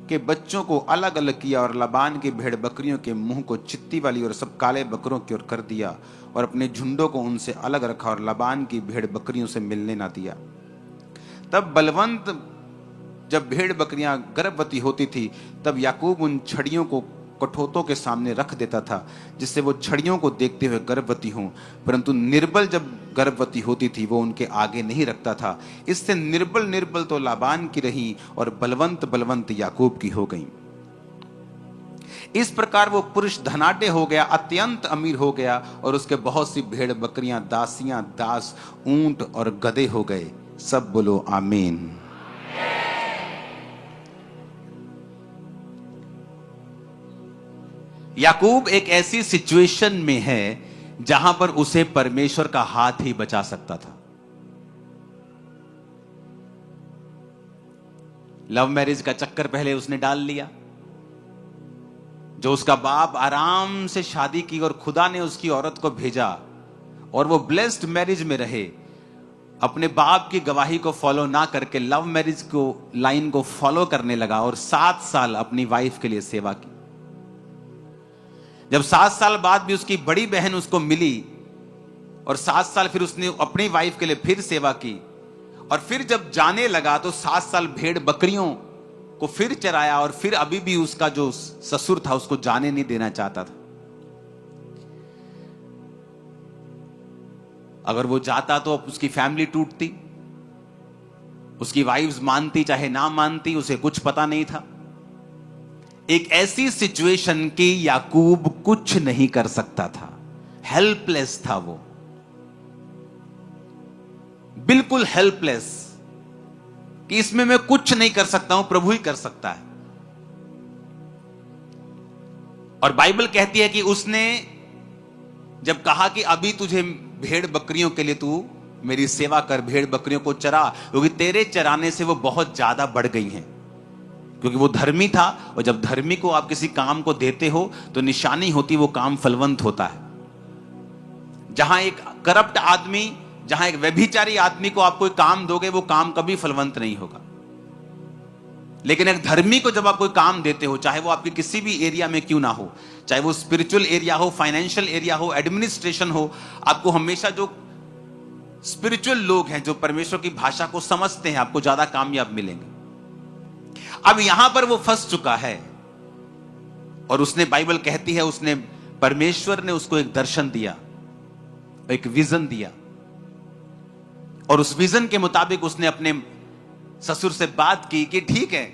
[SPEAKER 1] के बच्चों को अलग अलग किया और लाबान की भेड़ बकरियों के मुंह को चित्ती वाली और सब काले बकरों की ओर कर दिया और अपने झुंडों को उनसे अलग रखा और लाबान की भेड़ बकरियों से मिलने ना दिया। तब बलवंत जब भेड़ बकरियां गर्भवती होती थी तब याकूब उन छड़ियों को कठोतों के सामने रख देता था जिससे वो छड़ियों को देखते हुए गर्भवती हों, परंतु निर्बल जब गर्भवती होती थी वो उनके आगे नहीं रखता था। इससे निर्बल निर्बल तो लाबान की रही और बलवंत बलवंत याकूब की हो गई। इस प्रकार वो पुरुष धनाढ्य हो गया, अत्यंत अमीर हो गया और उसके बहुत सी भेड़ बकरियां, दासियां, दास, ऊंट और गधे हो गए। सब बोलो आमीन। याकूब एक ऐसी सिचुएशन में है जहां पर उसे परमेश्वर का हाथ ही बचा सकता था। लव मैरिज का चक्कर पहले उसने डाल लिया, जो उसका बाप आराम से शादी की और खुदा ने उसकी औरत को भेजा और वो ब्लेस्ड मैरिज में रहे। अपने बाप की गवाही को फॉलो ना करके लव मैरिज को लाइन को फॉलो करने लगा और 7 साल अपनी वाइफ के लिए सेवा की। जब 7 साल बाद भी उसकी बड़ी बहन उसको मिली और 7 साल फिर उसने अपनी वाइफ के लिए फिर सेवा की और फिर जब जाने लगा तो 7 साल भेड़ बकरियों को फिर चराया और फिर अभी भी उसका जो ससुर था उसको जाने नहीं देना चाहता था। अगर वो जाता तो उसकी फैमिली टूटती, उसकी वाइफ्स मानती चाहे ना मानती, उसे कुछ पता नहीं था। एक ऐसी सिचुएशन की याकूब कुछ नहीं कर सकता था, हेल्पलेस था वो, बिल्कुल हेल्पलेस कि इसमें मैं कुछ नहीं कर सकता हूं, प्रभु ही कर सकता है। और बाइबल कहती है कि उसने जब कहा कि अभी तुझे भेड़ बकरियों के लिए तू मेरी सेवा कर, भेड़ बकरियों को चरा, क्योंकि तेरे चराने से वो बहुत ज्यादा बढ़ गई हैं, क्योंकि वो धर्मी था और जब धर्मी को आप किसी काम को देते हो तो निशानी होती वो काम फलवंत होता है। जहां एक करप्ट आदमी, जहां एक व्यभिचारी आदमी को आप कोई काम दोगे वो काम कभी फलवंत नहीं होगा। लेकिन एक धर्मी को जब आप कोई काम देते हो, चाहे वो आपके किसी भी एरिया में क्यों ना हो, चाहे वो स्पिरिचुअल एरिया हो, फाइनेंशियल एरिया हो, एडमिनिस्ट्रेशन हो, आपको हमेशा जो स्पिरिचुअल लोग हैं जो परमेश्वर की भाषा को समझते हैं आपको ज्यादा कामयाब मिलेंगे। अब यहां पर वो फंस चुका है और उसने, बाइबल कहती है, उसने, परमेश्वर ने उसको एक दर्शन दिया, एक विजन दिया और उस विजन के मुताबिक उसने अपने ससुर से बात की कि ठीक है,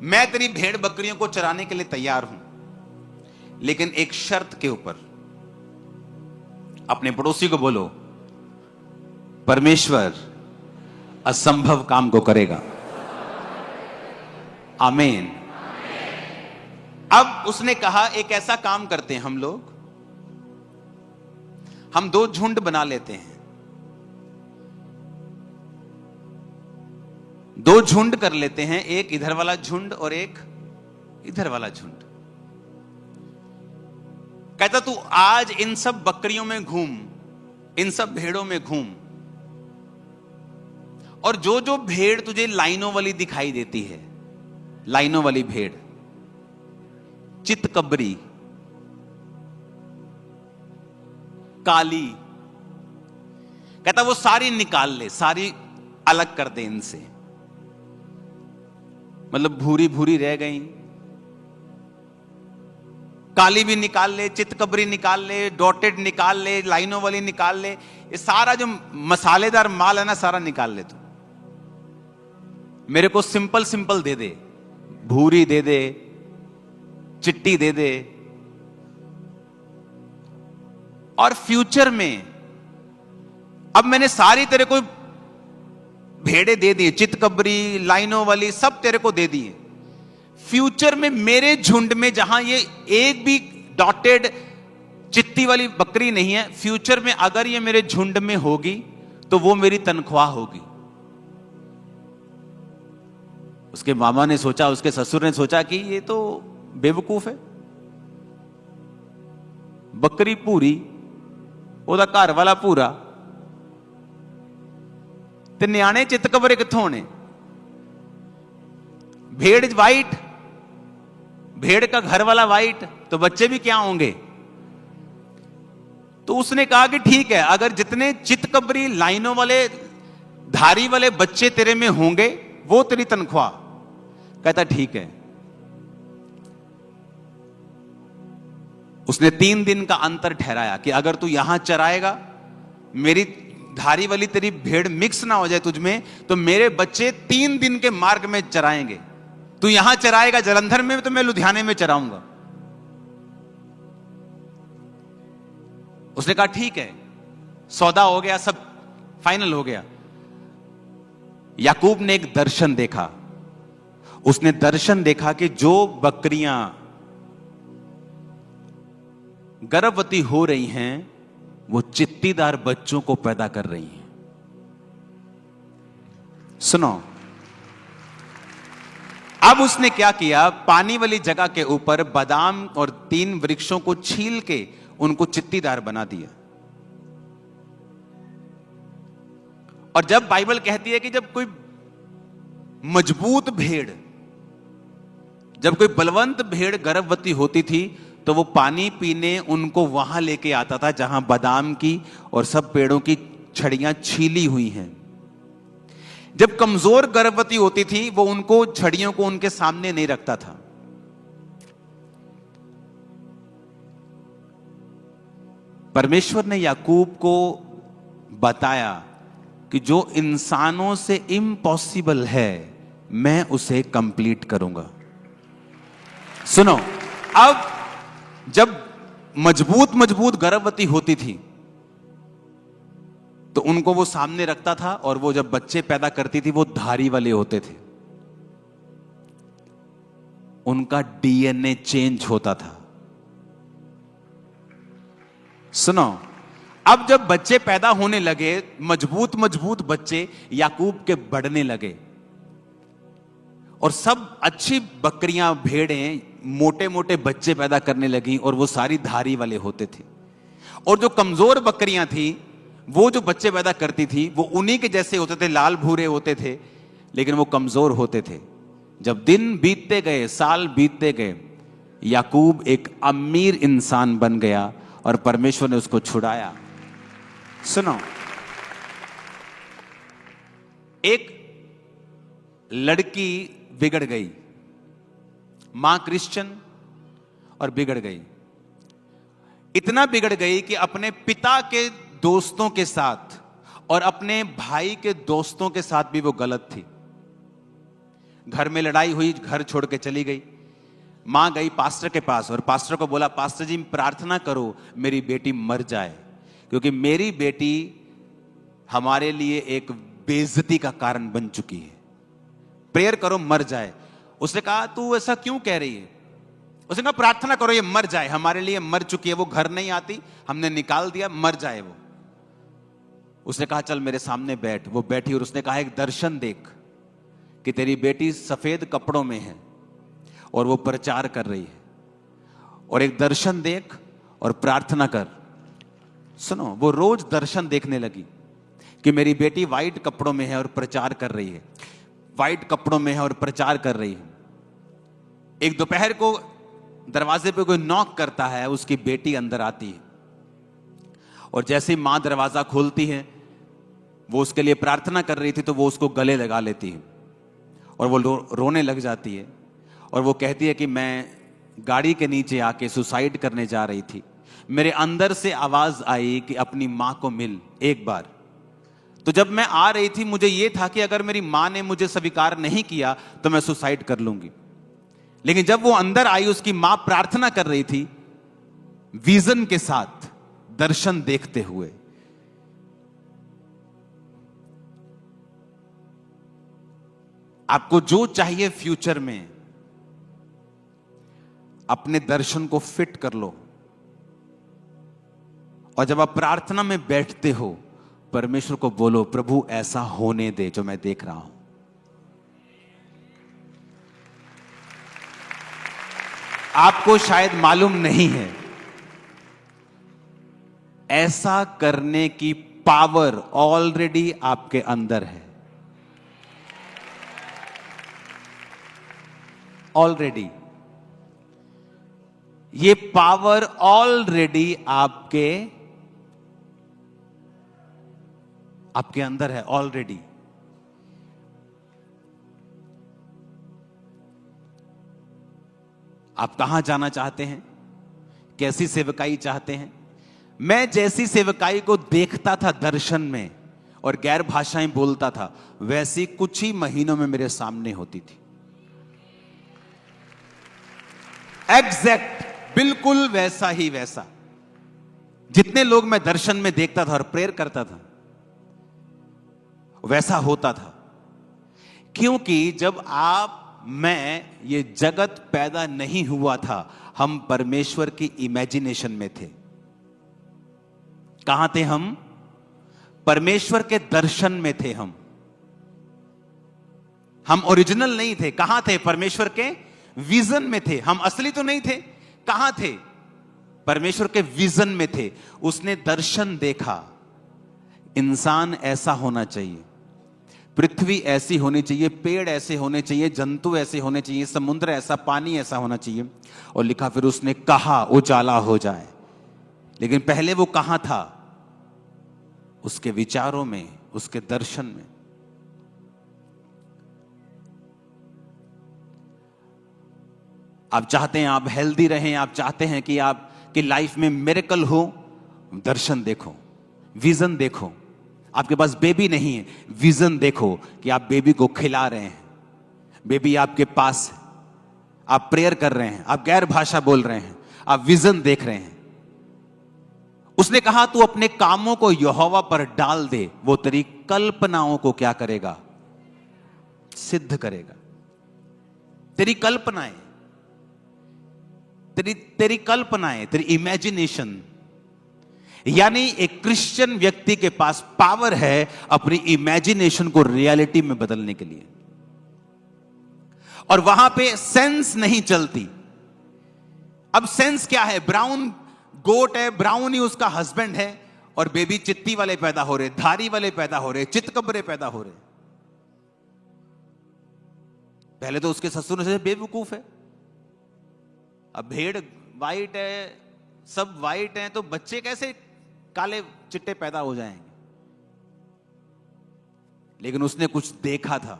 [SPEAKER 1] मैं तेरी भेड़ बकरियों को चराने के लिए तैयार हूं, लेकिन एक शर्त के ऊपर। अपने पड़ोसी को बोलो, परमेश्वर असंभव काम को करेगा। आमीन। अब उसने कहा एक ऐसा काम करते हैं हम लोग, हम 2 झुंड बना लेते हैं, 2 झुंड कर लेते हैं, एक इधर वाला झुंड और एक इधर वाला झुंड। कहता तू आज इन सब बकरियों में घूम, इन सब भेड़ों में घूम, और जो जो भेड़ तुझे लाइनों वाली दिखाई देती है, लाइनों वाली भेड़, चितकबरी, काली, कहता वो सारी निकाल ले, सारी अलग कर दे इनसे। मतलब भूरी भूरी रह गई, काली भी निकाल ले, चितकबरी निकाल ले, डॉटेड निकाल ले, लाइनों वाली निकाल ले, ये सारा जो मसालेदार माल है ना सारा निकाल ले। तू मेरे को सिंपल सिंपल दे दे, भूरी दे दे, चिट्टी दे दे, और फ्यूचर में अब मैंने सारी तेरे को भेड़े दे दी, चितकबरी, लाइनों वाली सब तेरे को दे दी। फ्यूचर में मेरे झुंड में जहां ये एक भी डॉटेड चित्ती वाली बकरी नहीं है, फ्यूचर में अगर ये मेरे झुंड में होगी तो वो मेरी तनख्वाह होगी। उसके मामा ने सोचा, उसके ससुर ने सोचा कि ये तो बेवकूफ है, बकरी पूरी, ओदा घर वाला पूरा, ते न्याणे चितकबरे कित्थों ने, भेड़ वाइट भेड़ का घर वाला वाइट, तो बच्चे भी क्या होंगे? तो उसने कहा कि ठीक है, अगर जितने चितकबरी लाइनों वाले धारी वाले बच्चे तेरे में होंगे वो तेरी तनख्वाह। कहता ठीक है। उसने 3 दिन का अंतर ठहराया कि अगर तू यहां चराएगा, मेरी धारी वाली तेरी भेड़ मिक्स ना हो जाए तुझ में, तो मेरे बच्चे 3 दिन के मार्ग में चराएंगे। तू यहां चराएगा जलंधर में, तो मैं लुधियाने में चराऊंगा। उसने कहा ठीक है, सौदा हो गया, सब फाइनल हो गया। याकूब ने एक दर्शन देखा। उसने दर्शन देखा कि जो बकरियां गर्भवती हो रही हैं वो चित्तीदार बच्चों को पैदा कर रही हैं। सुनो, अब उसने क्या किया, पानी वाली जगह के ऊपर बादाम और 3 वृक्षों को छील के उनको चित्तीदार बना दिया। और जब बाइबल कहती है कि जब कोई मजबूत भेड़, जब कोई बलवंत भेड़ गर्भवती होती थी, तो वो पानी पीने उनको वहां लेके आता था जहां बादाम की और सब पेड़ों की छड़ियां छीली हुई हैं। जब कमजोर गर्भवती होती थी, वो उनको छड़ियों को उनके सामने नहीं रखता था। परमेश्वर ने याकूब को बताया कि जो इंसानों से इम्पॉसिबल है, मैं उसे कंप्लीट करूंगा। सुनो, अब जब मजबूत गर्भवती होती थी तो उनको वो सामने रखता था, और वो जब बच्चे पैदा करती थी वो धारी वाले होते थे, उनका डीएनए चेंज होता था। सुनो, अब जब बच्चे पैदा होने लगे, मजबूत बच्चे याकूब के बढ़ने लगे, और सब अच्छी बकरियां भेड़ें मोटे मोटे बच्चे पैदा करने लगी, और वो सारी धारी वाले होते थे। और जो कमजोर बकरियां थी, वो जो बच्चे पैदा करती थी, वो उन्हीं के जैसे होते थे, लाल भूरे होते थे, लेकिन वो कमजोर होते थे। जब दिन बीतते गए, साल बीतते गए, याकूब एक अमीर इंसान बन गया और परमेश्वर ने उसको छुड़ाया। सुनो, एक लड़की बिगड़ गई, मां क्रिश्चियन, और बिगड़ गई। इतना बिगड़ गई कि अपने पिता के दोस्तों के साथ और अपने भाई के दोस्तों के साथ भी वो गलत थी। घर में लड़ाई हुई, घर छोड़ के चली गई। मां गई पास्टर के पास और पास्टर को बोला, पास्टर जी प्रार्थना करो मेरी बेटी मर जाए, क्योंकि मेरी बेटी हमारे लिए एक बेइज्जती का कारण बन चुकी है। प्रेयर करो मर जाए। उसने कहा तू ऐसा क्यों कह रही है? उसने कहा प्रार्थना करो ये मर जाए, हमारे लिए मर चुकी है, वो घर नहीं आती, हमने निकाल दिया, मर जाए वो। उसने कहा चल मेरे सामने बैठ। वो बैठी और उसने कहा एक दर्शन देख कि तेरी बेटी सफेद कपड़ों में है और वो प्रचार कर रही है, और एक दर्शन देख और प्रार्थना कर। सुनो, वो रोज दर्शन देखने लगी कि मेरी बेटी व्हाइट कपड़ों में है और प्रचार कर रही है, व्हाइट कपड़ों में है और प्रचार कर रही है। एक दोपहर को दरवाजे पे कोई नॉक करता है, उसकी बेटी अंदर आती है, और जैसे ही मां दरवाजा खोलती है, वो उसके लिए प्रार्थना कर रही थी, तो वो उसको गले लगा लेती है और वो रोने लग जाती है, और वो कहती है कि मैं गाड़ी के नीचे आके सुसाइड करने जा रही थी, मेरे अंदर से आवाज आई कि अपनी मां को मिल एक बार। तो जब मैं आ रही थी, मुझे यह था कि अगर मेरी मां ने मुझे स्वीकार नहीं किया तो मैं सुसाइड कर लूंगी। लेकिन जब वो अंदर आई, उसकी मां प्रार्थना कर रही थी विजन के साथ, दर्शन देखते हुए। आपको जो चाहिए फ्यूचर में, अपने दर्शन को फिट कर लो, और जब आप प्रार्थना में बैठते हो, परमेश्वर को बोलो प्रभु ऐसा होने दे जो मैं देख रहा हूं। आपको शायद मालूम नहीं है, ऐसा करने की पावर ऑलरेडी आपके अंदर है। ऑलरेडी ये पावर ऑलरेडी आपके अंदर है ऑलरेडी। आप कहां जाना चाहते हैं, कैसी सेवकाई चाहते हैं? मैं जैसी सेवकाई को देखता था दर्शन में और गैर भाषाएं बोलता था, वैसी कुछ ही महीनों में मेरे सामने होती थी। एग्जैक्ट, बिल्कुल वैसा ही वैसा। जितने लोग मैं दर्शन में देखता था और प्रेयर करता था, वैसा होता था। क्योंकि जब मैं ये जगत पैदा नहीं हुआ था, हम परमेश्वर की इमेजिनेशन में थे। कहां थे हम? परमेश्वर के दर्शन में थे हम ओरिजिनल नहीं थे। कहां थे? परमेश्वर के विजन में थे। हम असली तो नहीं थे। कहां थे? परमेश्वर के विजन में थे। उसने दर्शन देखा, इंसान ऐसा होना चाहिए, पृथ्वी ऐसी होनी चाहिए, पेड़ ऐसे होने चाहिए, जंतु ऐसे होने चाहिए, समुद्र ऐसा, पानी ऐसा होना चाहिए। और लिखा, फिर उसने कहा उजाला हो जाए। लेकिन पहले वो कहां था? उसके विचारों में, उसके दर्शन में। आप चाहते हैं आप हेल्दी रहें, आप चाहते हैं कि आपकी लाइफ में मिरेकल हो, दर्शन देखो, विजन देखो। आपके पास बेबी नहीं है, विजन देखो कि आप बेबी को खिला रहे हैं, बेबी आपके पास है, आप प्रेयर कर रहे हैं, आप गैर भाषा बोल रहे हैं, आप विजन देख रहे हैं। उसने कहा तू अपने कामों को यहोवा पर डाल दे, वो तेरी कल्पनाओं को क्या करेगा? सिद्ध करेगा। तेरी कल्पनाएं, तेरी कल्पनाएं, तेरी इमेजिनेशन। यानी एक क्रिश्चियन व्यक्ति के पास पावर है अपनी इमेजिनेशन को रियलिटी में बदलने के लिए। और वहां पे सेंस नहीं चलती। अब सेंस क्या है? ब्राउन गोट है, ब्राउन ही उसका हस्बैंड है, और बेबी चित्ती वाले पैदा हो रहे, धारी वाले पैदा हो रहे, चितकबरे पैदा हो रहे। पहले तो उसके ससुर से बेवकूफ है। अब भेड़ वाइट है, सब वाइट हैं, तो बच्चे कैसे काले चिट्टे पैदा हो जाएंगे? लेकिन उसने कुछ देखा था।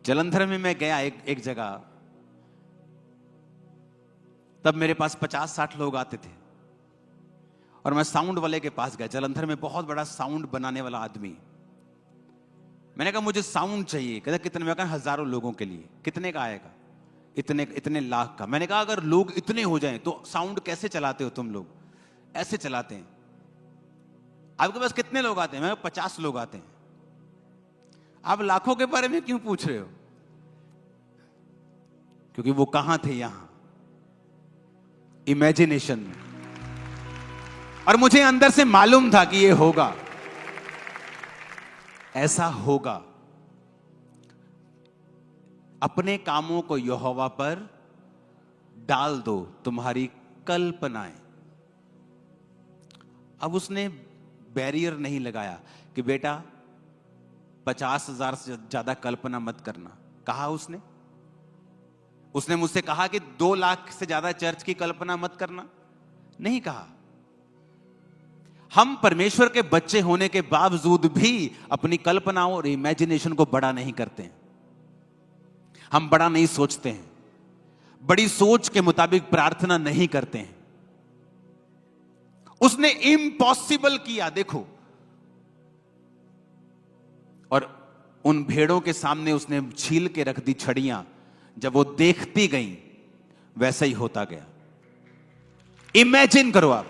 [SPEAKER 1] जलंधर में मैं गया एक जगह, तब मेरे पास 50-60 लोग आते थे, और मैं साउंड वाले के पास गया। जलंधर में बहुत बड़ा साउंड बनाने वाला आदमी। मैंने कहा मुझे साउंड चाहिए। कहता कितने? मैं कहा हजारों लोगों के लिए। कितने का आएगा? इतने लाख का। मैंने कहा अगर लोग इतने हो जाएं तो साउंड कैसे चलाते हो तुम लोग? ऐसे चलाते हैं। आपके पास कितने लोग आते हैं? मैं 50 लोग आते हैं। आप लाखों के बारे में क्यों पूछ रहे हो? क्योंकि वो कहां थे? यहां इमेजिनेशन में। और मुझे अंदर से मालूम था कि ये होगा, ऐसा होगा। अपने कामों को यहोवा पर डाल दो, तुम्हारी कल्पनाएं। अब उसने बैरियर नहीं लगाया कि बेटा 50,000 से ज्यादा कल्पना मत करना। कहा उसने मुझसे कहा कि 2 लाख से ज्यादा चर्च की कल्पना मत करना? नहीं कहा। हम परमेश्वर के बच्चे होने के बावजूद भी अपनी कल्पनाओं और इमेजिनेशन को बड़ा नहीं करते हैं। हम बड़ा नहीं सोचते हैं, बड़ी सोच के मुताबिक प्रार्थना नहीं करते हैं। उसने इम्पॉसिबल किया, देखो। और उन भेड़ों के सामने उसने छील के रख दी छड़ियां। जब वो देखती गई, वैसा ही होता गया। इमेजिन करो आप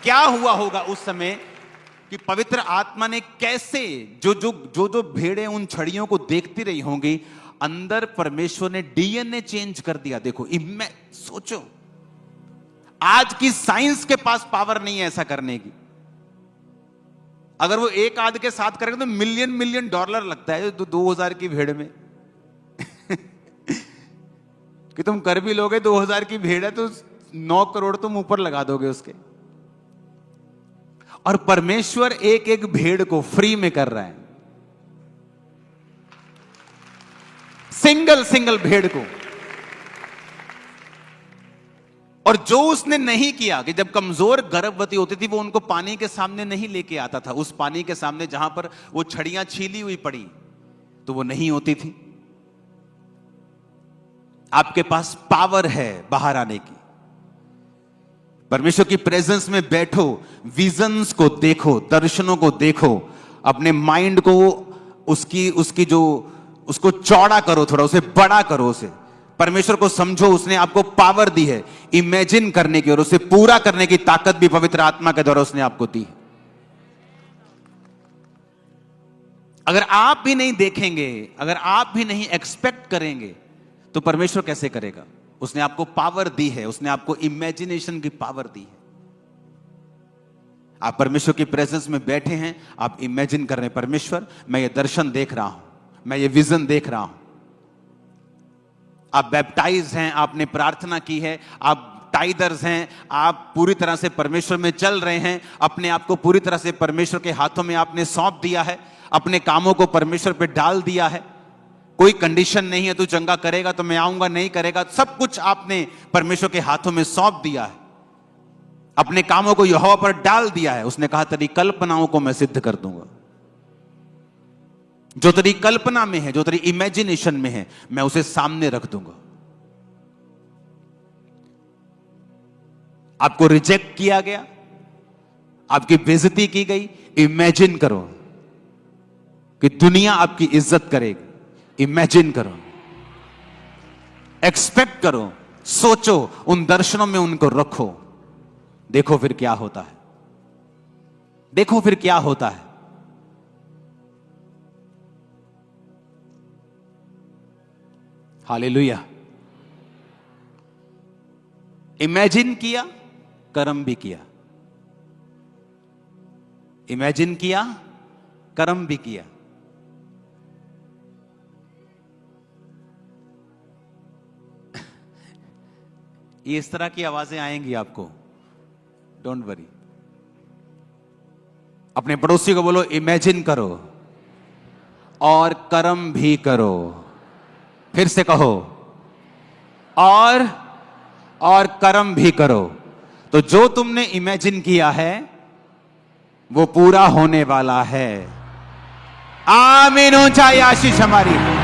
[SPEAKER 1] क्या हुआ होगा उस समय कि पवित्र आत्मा ने कैसे जो भेड़ें उन छड़ियों को देखती रही होंगी, अंदर परमेश्वर ने डीएनए चेंज कर दिया। देखो, सोचो, आज की साइंस के पास पावर नहीं है ऐसा करने की। अगर वो एक आध के साथ करेंगे तो मिलियन डॉलर लगता है 2000 की भेड़ में। कि तुम कर भी लोगे, 2000 की भेड़ है तो 9 करोड़ तुम ऊपर लगा दोगे उसके। और परमेश्वर एक एक भेड़ को फ्री में कर रहा है, सिंगल सिंगल भेड़ को। और जो उसने नहीं किया कि जब कमजोर गर्भवती होती थी वो उनको पानी के सामने नहीं लेके आता था, उस पानी के सामने जहां पर वो छड़ियां छीली हुई पड़ी तो वो नहीं होती थी। आपके पास पावर है बाहर आने की। परमेश्वर की प्रेजेंस में बैठो, विजन्स को देखो, दर्शनों को देखो, अपने माइंड को उसकी जो उसको चौड़ा करो, थोड़ा उसे बड़ा करो, उसे परमेश्वर को समझो। उसने आपको पावर दी है इमेजिन करने की, और उसे पूरा करने की ताकत भी पवित्र आत्मा के द्वारा उसने आपको दी है। अगर आप भी नहीं देखेंगे, अगर आप भी नहीं एक्सपेक्ट करेंगे तो परमेश्वर कैसे करेगा? उसने आपको पावर दी है, उसने आपको इमेजिनेशन की पावर दी है। आप परमेश्वर की प्रेजेंस में बैठे हैं, आप इमेजिन कर रहे हैं, परमेश्वर मैं ये दर्शन देख रहा हूं, मैं ये विजन देख रहा हूं। आप बैप्टाइज हैं, आपने प्रार्थना की है, आप टाइदर्स हैं, आप पूरी तरह से परमेश्वर में चल रहे हैं, अपने आप को पूरी तरह से परमेश्वर के हाथों में आपने सौंप दिया है, अपने कामों को परमेश्वर पे डाल दिया है। कोई कंडीशन नहीं है, तू चंगा करेगा तो मैं आऊंगा, नहीं करेगा, सब कुछ आपने परमेश्वर के हाथों में सौंप दिया है, अपने कामों को यहोवा पर डाल दिया है। उसने कहा तेरी कल्पनाओं को मैं सिद्ध कर दूंगा, जो तेरी कल्पना में है, जो तेरी इमेजिनेशन में है, मैं उसे सामने रख दूंगा। आपको रिजेक्ट किया गया, आपकी बेइज्जती की गई, इमेजिन करो कि दुनिया आपकी इज्जत करेगी। इमेजिन करो, एक्सपेक्ट करो, सोचो, उन दर्शनों में उनको रखो, देखो फिर क्या होता है, देखो फिर क्या होता है। हालेलुया। इमेजिन किया, कर्म भी किया, इमेजिन किया, कर्म भी किया। ये इस तरह की आवाजें आएंगी आपको, डोंट वरी। अपने पड़ोसी को बोलो इमेजिन करो और कर्म भी करो। फिर से कहो और कर्म भी करो। तो जो तुमने इमेजिन किया है वो पूरा होने वाला है। आमीन। ऊंचाई आशीष हमारी।